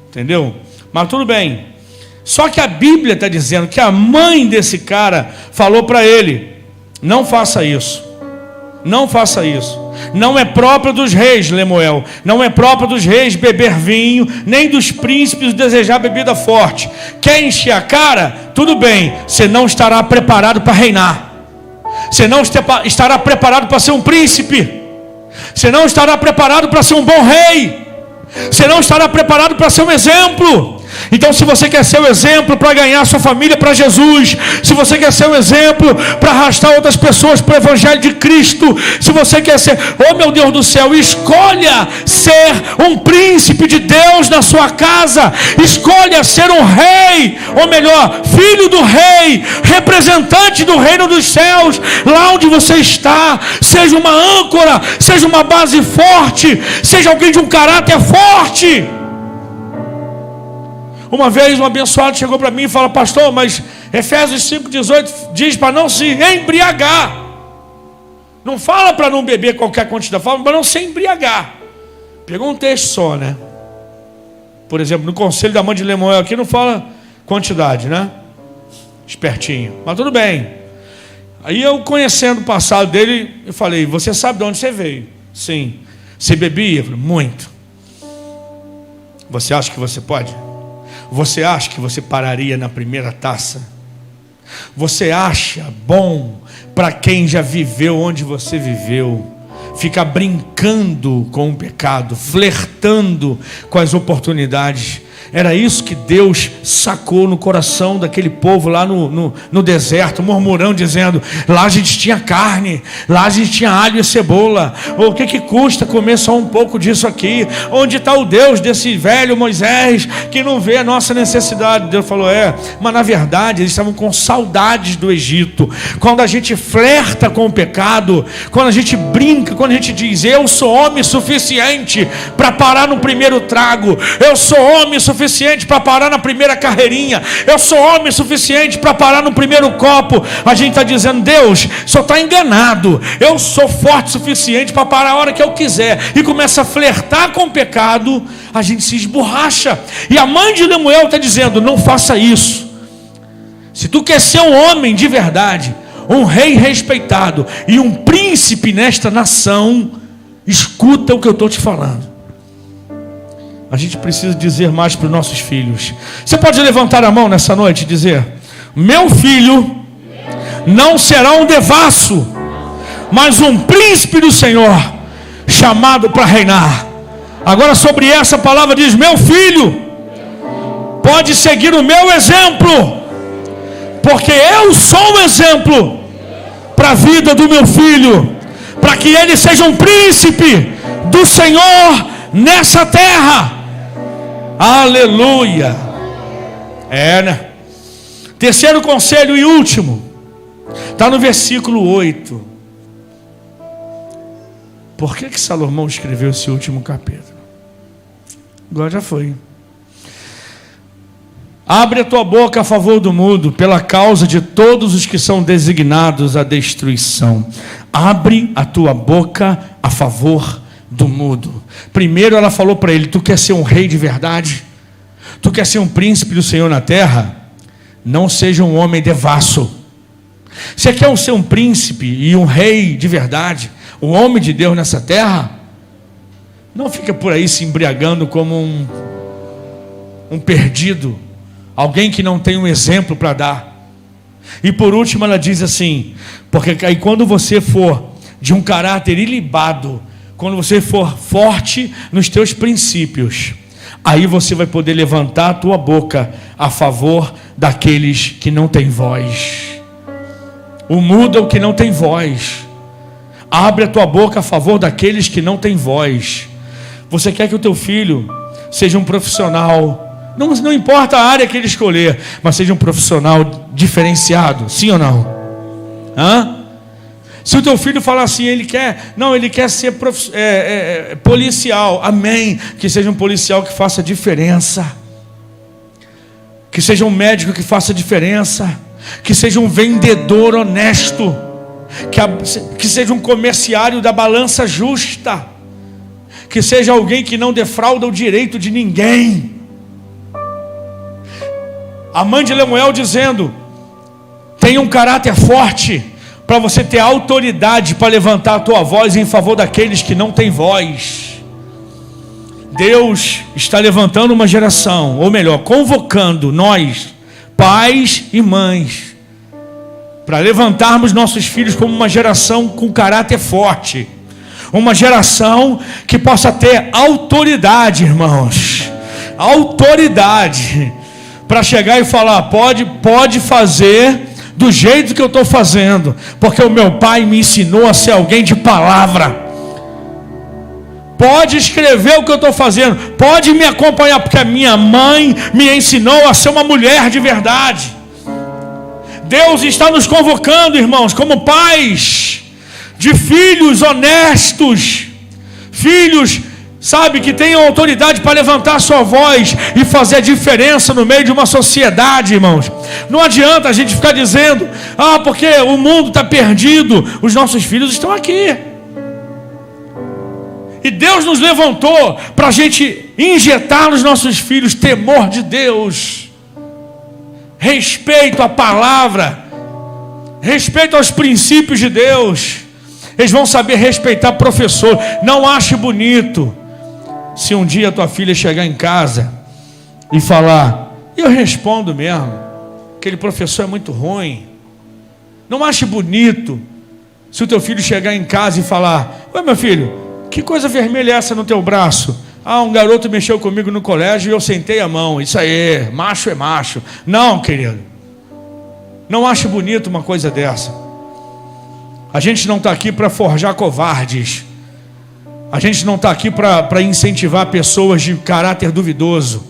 Entendeu? Mas tudo bem. Só que a Bíblia está dizendo que a mãe desse cara falou para ele: não faça isso. Não faça isso. Não é próprio dos reis, Lemuel. Não é próprio dos reis beber vinho, nem dos príncipes desejar bebida forte. Quer encher a cara? Tudo bem. Você não estará preparado para reinar. Você não estará preparado para ser um príncipe. Você não estará preparado para ser um bom rei. Você não estará preparado para ser um exemplo. Então, se você quer ser o exemplo para ganhar sua família para Jesus, se você quer ser o exemplo para arrastar outras pessoas para o Evangelho de Cristo, se você quer ser, oh meu Deus do céu, escolha ser um príncipe de Deus na sua casa, escolha ser um rei, ou melhor, filho do rei, representante do reino dos céus, lá onde você está. Seja uma âncora, seja uma base forte, seja alguém de um caráter forte. Uma vez um abençoado chegou para mim e falou: pastor, mas Efésios 5,18 diz para não se embriagar. Não fala para não beber qualquer quantidade, fala para não se embriagar. Pegou um texto só, né? Por exemplo, no conselho da mãe de Lemuel aqui não fala quantidade, né? Espertinho, mas tudo bem. Aí eu, conhecendo o passado dele, eu falei: você sabe de onde você veio? Sim. Você bebia? Eu falei: muito. Você acha que você pode? Você acha que você pararia na primeira taça? Você acha bom para quem já viveu onde você viveu ficar brincando com o pecado, flertando com as oportunidades? Era isso que Deus sacou no coração daquele povo lá no deserto, murmurando, dizendo: lá a gente tinha carne, lá a gente tinha alho e cebola. O que custa comer só um pouco disso aqui? Onde está o Deus desse velho Moisés que não vê a nossa necessidade? Deus falou: mas na verdade eles estavam com saudades do Egito. Quando a gente flerta com o pecado, quando a gente brinca, quando a gente diz: eu sou homem suficiente para parar no primeiro trago, eu sou homem suficiente para parar na primeira carreirinha, eu sou homem suficiente para parar no primeiro copo, a gente está dizendo: Deus, o senhor está enganado. Eu sou forte o suficiente para parar a hora que eu quiser. E começa a flertar com o pecado, a gente se esborracha. E a mãe de Lemuel está dizendo: não faça isso. Se tu quer ser um homem de verdade, um rei respeitado e um príncipe nesta nação, escuta o que eu estou te falando. A gente precisa dizer mais para os nossos filhos. Você pode levantar a mão nessa noite e dizer: meu filho não será um devasso, mas um príncipe do Senhor, chamado para reinar. Agora, sobre essa palavra diz: meu filho pode seguir o meu exemplo, porque eu sou um exemplo para a vida do meu filho, para que ele seja um príncipe do Senhor nessa terra. Aleluia. Né? Terceiro conselho e último, está no versículo 8. Por que Salomão escreveu esse último capítulo? Agora já foi. Abre a tua boca a favor do mundo, pela causa de todos os que são designados à destruição. Abre a tua boca a favor do mundo. Primeiro ela falou para ele: tu quer ser um rei de verdade? Tu quer ser um príncipe do Senhor na terra? Não seja um homem devasso. Você quer ser um príncipe e um rei de verdade, um homem de Deus nessa terra? Não fica por aí se embriagando como um perdido, alguém que não tem um exemplo para dar. E por último ela diz assim: porque aí quando você for de um caráter ilibado, quando você for forte nos teus princípios, aí você vai poder levantar a tua boca a favor daqueles que não têm voz. O mudo é o que não tem voz. Abre a tua boca a favor daqueles que não têm voz. Você quer que o teu filho seja um profissional, não importa a área que ele escolher, mas seja um profissional diferenciado, sim ou não? Se o teu filho falar assim, ele quer ser policial, amém, que seja um policial que faça diferença, que seja um médico que faça diferença, que seja um vendedor honesto, que seja um comerciário da balança justa, que seja alguém que não defrauda o direito de ninguém. A mãe de Lemuel dizendo: tenha um caráter forte, para você ter autoridade para levantar a tua voz em favor daqueles que não têm voz. Deus está levantando uma geração, ou melhor, convocando nós, pais e mães, para levantarmos nossos filhos como uma geração com caráter forte, uma geração que possa ter autoridade, irmãos, autoridade, para chegar e falar: pode fazer do jeito que eu estou fazendo, porque o meu pai me ensinou a ser alguém de palavra. Pode escrever o que eu estou fazendo, pode me acompanhar, porque a minha mãe me ensinou a ser uma mulher de verdade. Deus está nos convocando, irmãos, como pais de filhos honestos, filhos, sabe, que tenham autoridade para levantar a sua voz e fazer a diferença no meio de uma sociedade, irmãos. Não adianta a gente ficar dizendo: porque o mundo está perdido. Os nossos filhos estão aqui. E Deus nos levantou para a gente injetar nos nossos filhos temor de Deus, respeito à palavra, respeito aos princípios de Deus. Eles vão saber respeitar professor. Não ache bonito se um dia tua filha chegar em casa e falar: eu respondo mesmo, aquele professor é muito ruim. Não ache bonito se o teu filho chegar em casa e falar: oi, meu filho, que coisa vermelha é essa no teu braço? Um garoto mexeu comigo no colégio e eu sentei a mão. Isso aí, macho é macho. Não, querido, não ache bonito uma coisa dessa. A gente não está aqui para forjar covardes. A gente não está aqui para incentivar pessoas de caráter duvidoso.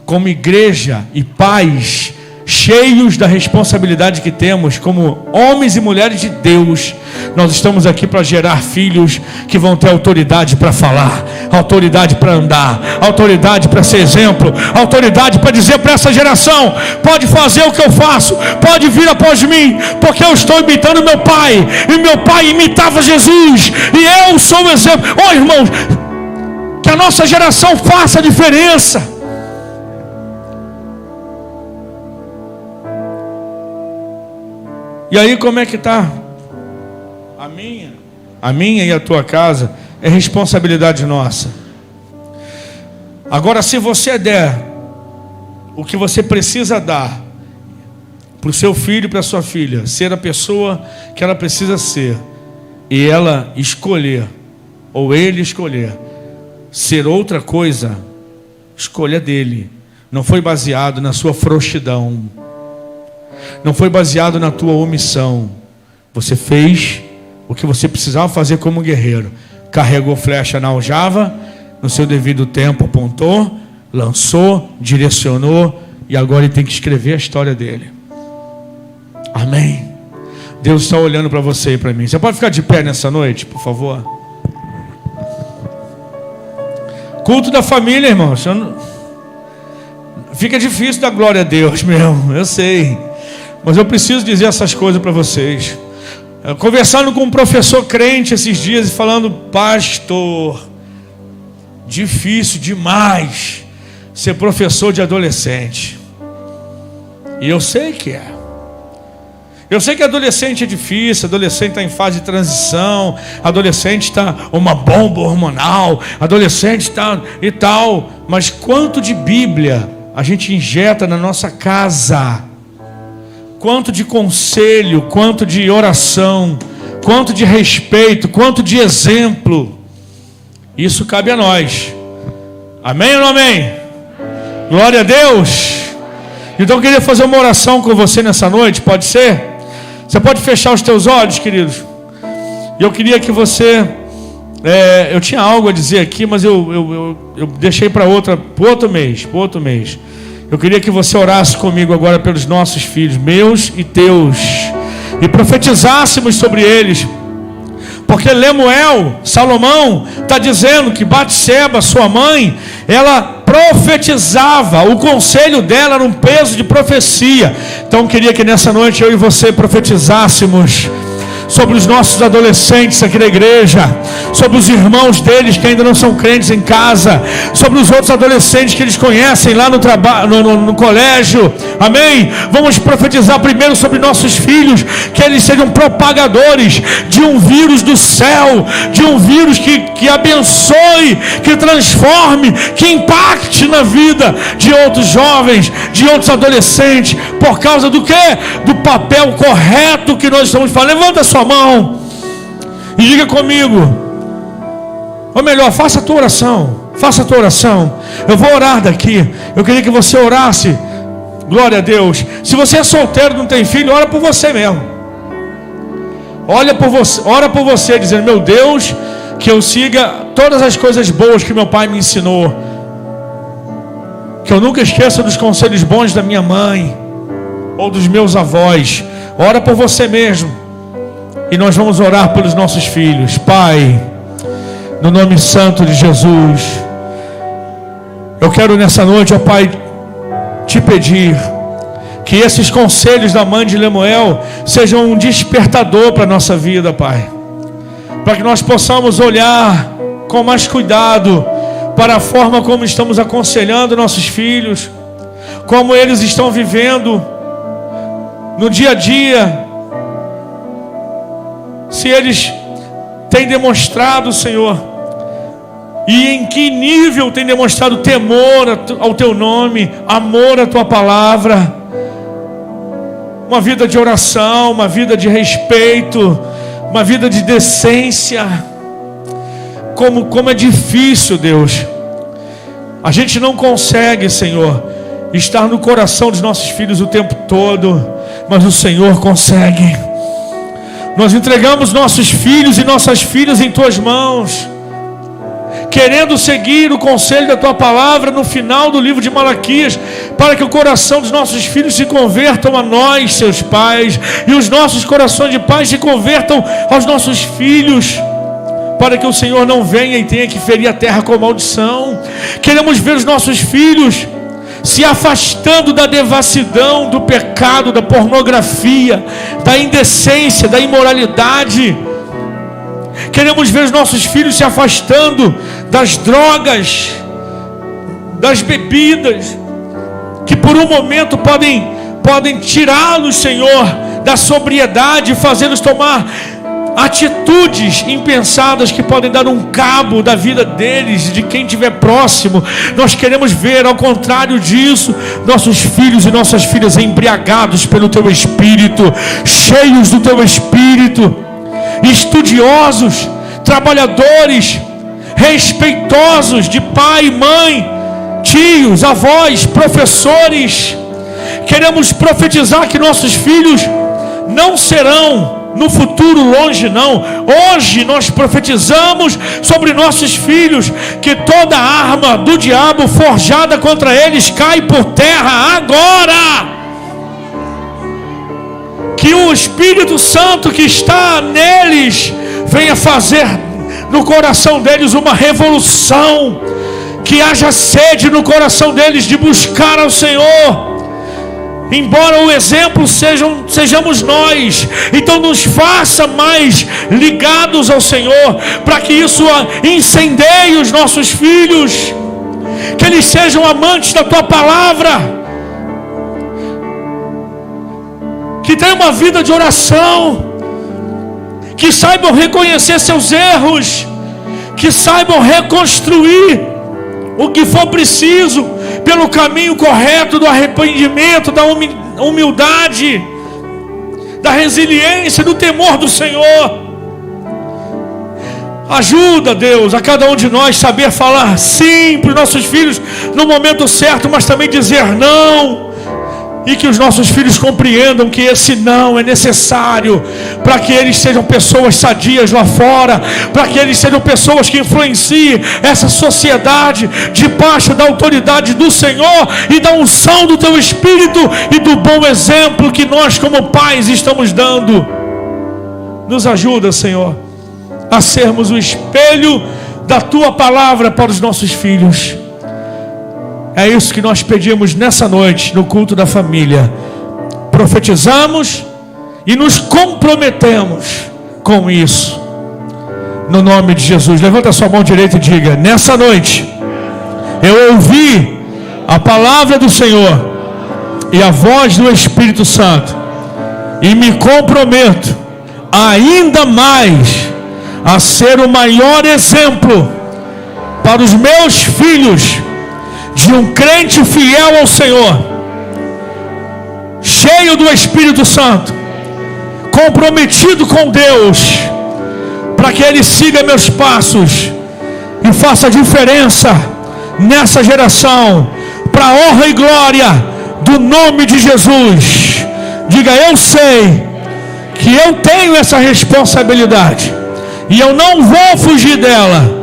Como igreja e pais, cheios da responsabilidade que temos como homens e mulheres de Deus, nós estamos aqui para gerar filhos que vão ter autoridade para falar, autoridade para andar, autoridade para ser exemplo, autoridade para dizer para essa geração: pode fazer o que eu faço, pode vir após mim, porque eu estou imitando meu pai, e meu pai imitava Jesus, e eu sou o exemplo. Irmãos, que a nossa geração faça a diferença. E aí, como é que está? A minha e a tua casa é responsabilidade nossa. Agora, se você der o que você precisa dar para o seu filho e para a sua filha, ser a pessoa que ela precisa ser, e ela escolher, ou ele escolher, ser outra coisa, escolha dele. Não foi baseado na sua frouxidão, não foi baseado na tua omissão. Você fez o que você precisava fazer como guerreiro. Carregou flecha na aljava, no seu devido tempo apontou, lançou, direcionou, e agora ele tem que escrever a história dele. Amém. Deus está olhando para você e para mim. Você pode ficar de pé nessa noite, por favor? Culto da família, irmãos. Fica difícil dar glória a Deus mesmo, eu sei. Mas eu preciso dizer essas coisas para vocês. Conversando com um professor crente esses dias e falando: pastor, difícil demais ser professor de adolescente. E eu sei que é. Eu sei que adolescente é difícil, adolescente está em fase de transição, adolescente está uma bomba hormonal, adolescente está e tal. Mas quanto de Bíblia a gente injeta na nossa casa? Quanto de conselho, quanto de oração, quanto de respeito, quanto de exemplo. Isso cabe a nós. Amém ou não amém? Glória a Deus. Então eu queria fazer uma oração com você nessa noite, pode ser? Você pode fechar os teus olhos, queridos? E eu queria que você... eu tinha algo a dizer aqui, mas eu deixei para outro mês. Eu queria que você orasse comigo agora pelos nossos filhos, meus e teus, e profetizássemos sobre eles. Porque Lemuel, Salomão, está dizendo que Batseba, sua mãe, ela profetizava, o conselho dela era um peso de profecia. Então eu queria que nessa noite eu e você profetizássemos sobre os nossos adolescentes aqui na igreja, sobre os irmãos deles que ainda não são crentes em casa, sobre os outros adolescentes que eles conhecem lá no trabalho, no colégio, amém? Vamos profetizar primeiro sobre nossos filhos, que eles sejam propagadores de um vírus do céu, de um vírus que abençoe, que transforme, que impacte na vida de outros jovens, de outros adolescentes, por causa do quê? Do papel correto que nós estamos fazendo. Levanta a sua mão e diga comigo, ou melhor, faça a tua oração. Eu vou orar daqui. Eu queria que você orasse. Glória a Deus. Se você é solteiro, não tem filho, ora por você mesmo. Ora por você, dizendo: meu Deus, que eu siga todas as coisas boas que meu pai me ensinou, que eu nunca esqueça dos conselhos bons da minha mãe ou dos meus avós. Ora por você mesmo. E nós vamos orar pelos nossos filhos. Pai, no nome santo de Jesus, eu quero nessa noite, ó Pai, te pedir que esses conselhos da mãe de Lemuel sejam um despertador para a nossa vida, Pai, para que nós possamos olhar com mais cuidado para a forma como estamos aconselhando nossos filhos, como eles estão vivendo no dia a dia, se eles têm demonstrado, Senhor, e em que nível têm demonstrado temor ao Teu nome, amor à Tua palavra, uma vida de oração, uma vida de respeito, uma vida de decência. Como é difícil, Deus. A gente não consegue, Senhor, estar no coração dos nossos filhos o tempo todo, mas o Senhor consegue. Nós entregamos nossos filhos e nossas filhas em Tuas mãos, querendo seguir o conselho da Tua palavra no final do livro de Malaquias, para que o coração dos nossos filhos se convertam a nós, seus pais, e os nossos corações de pais se convertam aos nossos filhos, para que o Senhor não venha e tenha que ferir a terra com maldição. Queremos ver os nossos filhos se afastando da devassidão, do pecado, da pornografia, da indecência, da imoralidade. Queremos ver os nossos filhos se afastando das drogas, das bebidas, que por um momento podem tirá-los, Senhor, da sobriedade e fazê-los tomar atitudes impensadas que podem dar um cabo da vida deles, de quem estiver próximo. Nós queremos ver, ao contrário disso, nossos filhos e nossas filhas embriagados pelo Teu Espírito, cheios do Teu Espírito, estudiosos, trabalhadores, respeitosos de pai, mãe, tios, avós, professores. Queremos profetizar que nossos filhos não serão no futuro longe, não. Hoje nós profetizamos sobre nossos filhos que toda arma do diabo forjada contra eles cai por terra agora. Que o Espírito Santo que está neles venha fazer no coração deles uma revolução, que haja sede no coração deles de buscar ao Senhor. Embora o exemplo sejamos nós, então nos faça mais ligados ao Senhor, para que isso incendeie os nossos filhos, que eles sejam amantes da Tua palavra, que tenham uma vida de oração, que saibam reconhecer seus erros, que saibam reconstruir o que for preciso pelo caminho correto do arrependimento, da humildade, da resiliência, do temor do Senhor. Ajuda, Deus, a cada um de nós saber falar sim para os nossos filhos no momento certo, mas também dizer não. E que os nossos filhos compreendam que esse não é necessário para que eles sejam pessoas sadias lá fora, para que eles sejam pessoas que influenciem essa sociedade debaixo da autoridade do Senhor e da unção do Teu Espírito e do bom exemplo que nós como pais estamos dando. Nos ajuda, Senhor, a sermos o espelho da Tua palavra para os nossos filhos. É isso que nós pedimos nessa noite, no culto da família. Profetizamos e nos comprometemos com isso, no nome de Jesus. Levanta a sua mão direita e diga: nessa noite eu ouvi a palavra do Senhor e a voz do Espírito Santo, e me comprometo ainda mais a ser o maior exemplo para os meus filhos de um crente fiel ao Senhor, cheio do Espírito Santo, comprometido com Deus, para que ele siga meus passos e faça diferença nessa geração, para a honra e glória do nome de Jesus. Diga: eu sei que eu tenho essa responsabilidade e eu não vou fugir dela.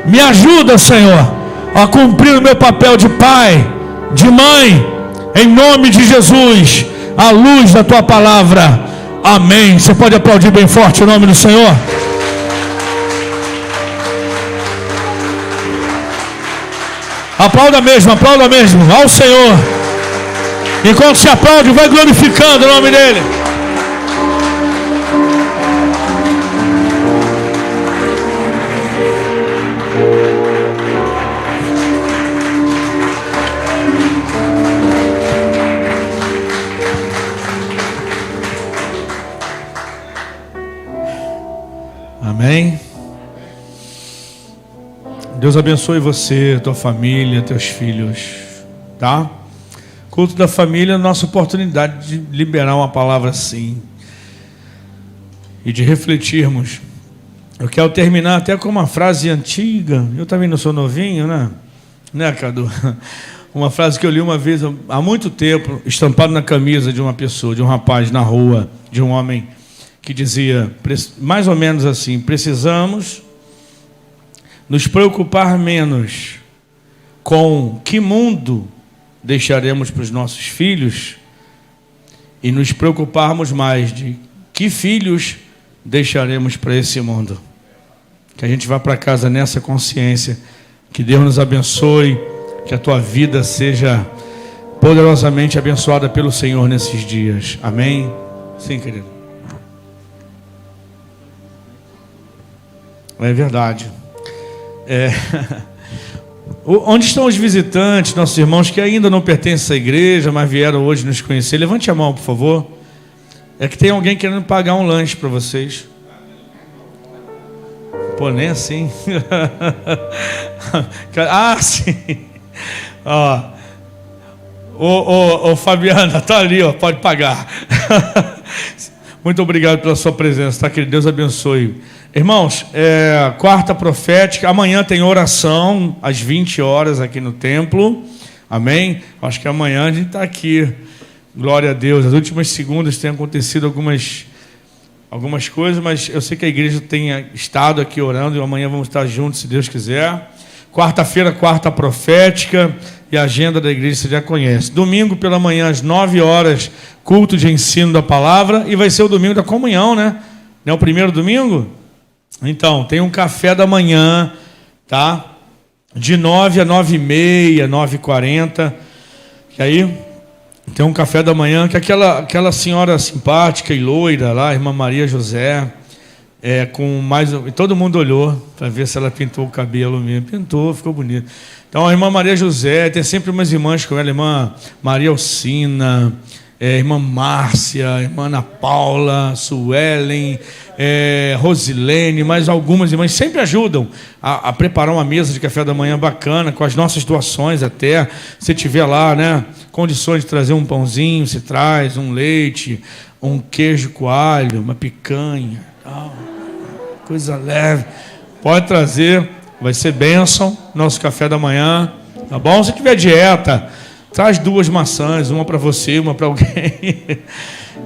Me ajuda, Senhor, a cumprir o meu papel de pai, de mãe, em nome de Jesus, à luz da Tua palavra. Amém. Você pode aplaudir bem forte o nome do Senhor? Aplauda mesmo ao Senhor. Enquanto se aplaude, vai glorificando o nome dEle. Amém. Deus abençoe você, tua família, teus filhos, tá? Culto da família é a nossa oportunidade de liberar uma palavra assim e de refletirmos. Eu quero terminar até com uma frase antiga. Eu também não sou novinho, né, Cadu? Uma frase que eu li uma vez há muito tempo, estampado na camisa de uma pessoa, de um rapaz na rua, de um homem, que dizia mais ou menos assim: precisamos nos preocupar menos com que mundo deixaremos para os nossos filhos e nos preocuparmos mais de que filhos deixaremos para esse mundo. Que a gente vá para casa nessa consciência. Que Deus nos abençoe, que a tua vida seja poderosamente abençoada pelo Senhor nesses dias. Amém? Sim, querido. É verdade. Onde estão os visitantes, nossos irmãos que ainda não pertencem à igreja, mas vieram hoje nos conhecer? Levante a mão, por favor. É que tem alguém querendo pagar um lanche para vocês. Pô, nem assim. Ah, sim. Ó, Fabiana, tá ali, ó, pode pagar. Muito obrigado pela sua presença, tá, querido? Deus abençoe. Irmãos, quarta profética, amanhã tem oração às 20 horas aqui no templo, amém? Acho que amanhã a gente está aqui, glória a Deus. As últimas segundas tem acontecido algumas coisas, mas eu sei que a igreja tem estado aqui orando e amanhã vamos estar juntos, se Deus quiser. Quarta-feira, quarta profética, e a agenda da igreja você já conhece. Domingo pela manhã às 9 horas, culto de ensino da palavra, e vai ser o domingo da comunhão, né? Não é o primeiro domingo? Então, tem um café da manhã, tá? De 9 a 9h30, 9h40. E aí, tem um café da manhã que aquela senhora simpática e loira lá, a irmã Maria José, todo mundo olhou para ver se ela pintou o cabelo mesmo. Pintou, ficou bonito. Então, a irmã Maria José, tem sempre umas irmãs com ela, a irmã Maria Alcina, irmã Márcia, irmã Ana Paula, Suelen, Rosilene, mais algumas irmãs sempre ajudam a preparar uma mesa de café da manhã bacana, com as nossas doações até. Se tiver lá, né, condições de trazer um pãozinho, se traz, um leite, um queijo coalho, uma picanha, coisa leve, pode trazer, vai ser bênção, nosso café da manhã, tá bom? Se tiver dieta, traz 2 maçãs, uma para você, uma para alguém.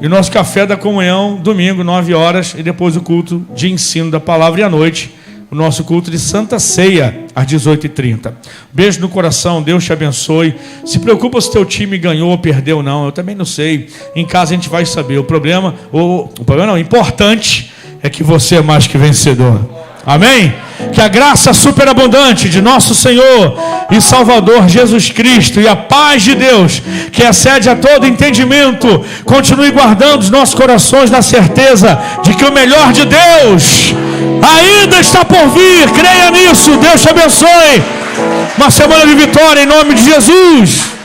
E o nosso café da comunhão, domingo, 9 horas, e depois o culto de ensino da palavra, e à noite, o nosso culto de Santa Ceia, às 18h30. Beijo no coração, Deus te abençoe. Se preocupa se teu time ganhou ou perdeu, não, eu também não sei. Em casa a gente vai saber. O importante é que você é mais que vencedor. Amém? Que a graça superabundante de nosso Senhor e Salvador Jesus Cristo e a paz de Deus, que excede a todo entendimento, continue guardando os nossos corações na certeza de que o melhor de Deus ainda está por vir. Creia nisso. Deus te abençoe. Uma semana de vitória em nome de Jesus.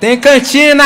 Tem cantina!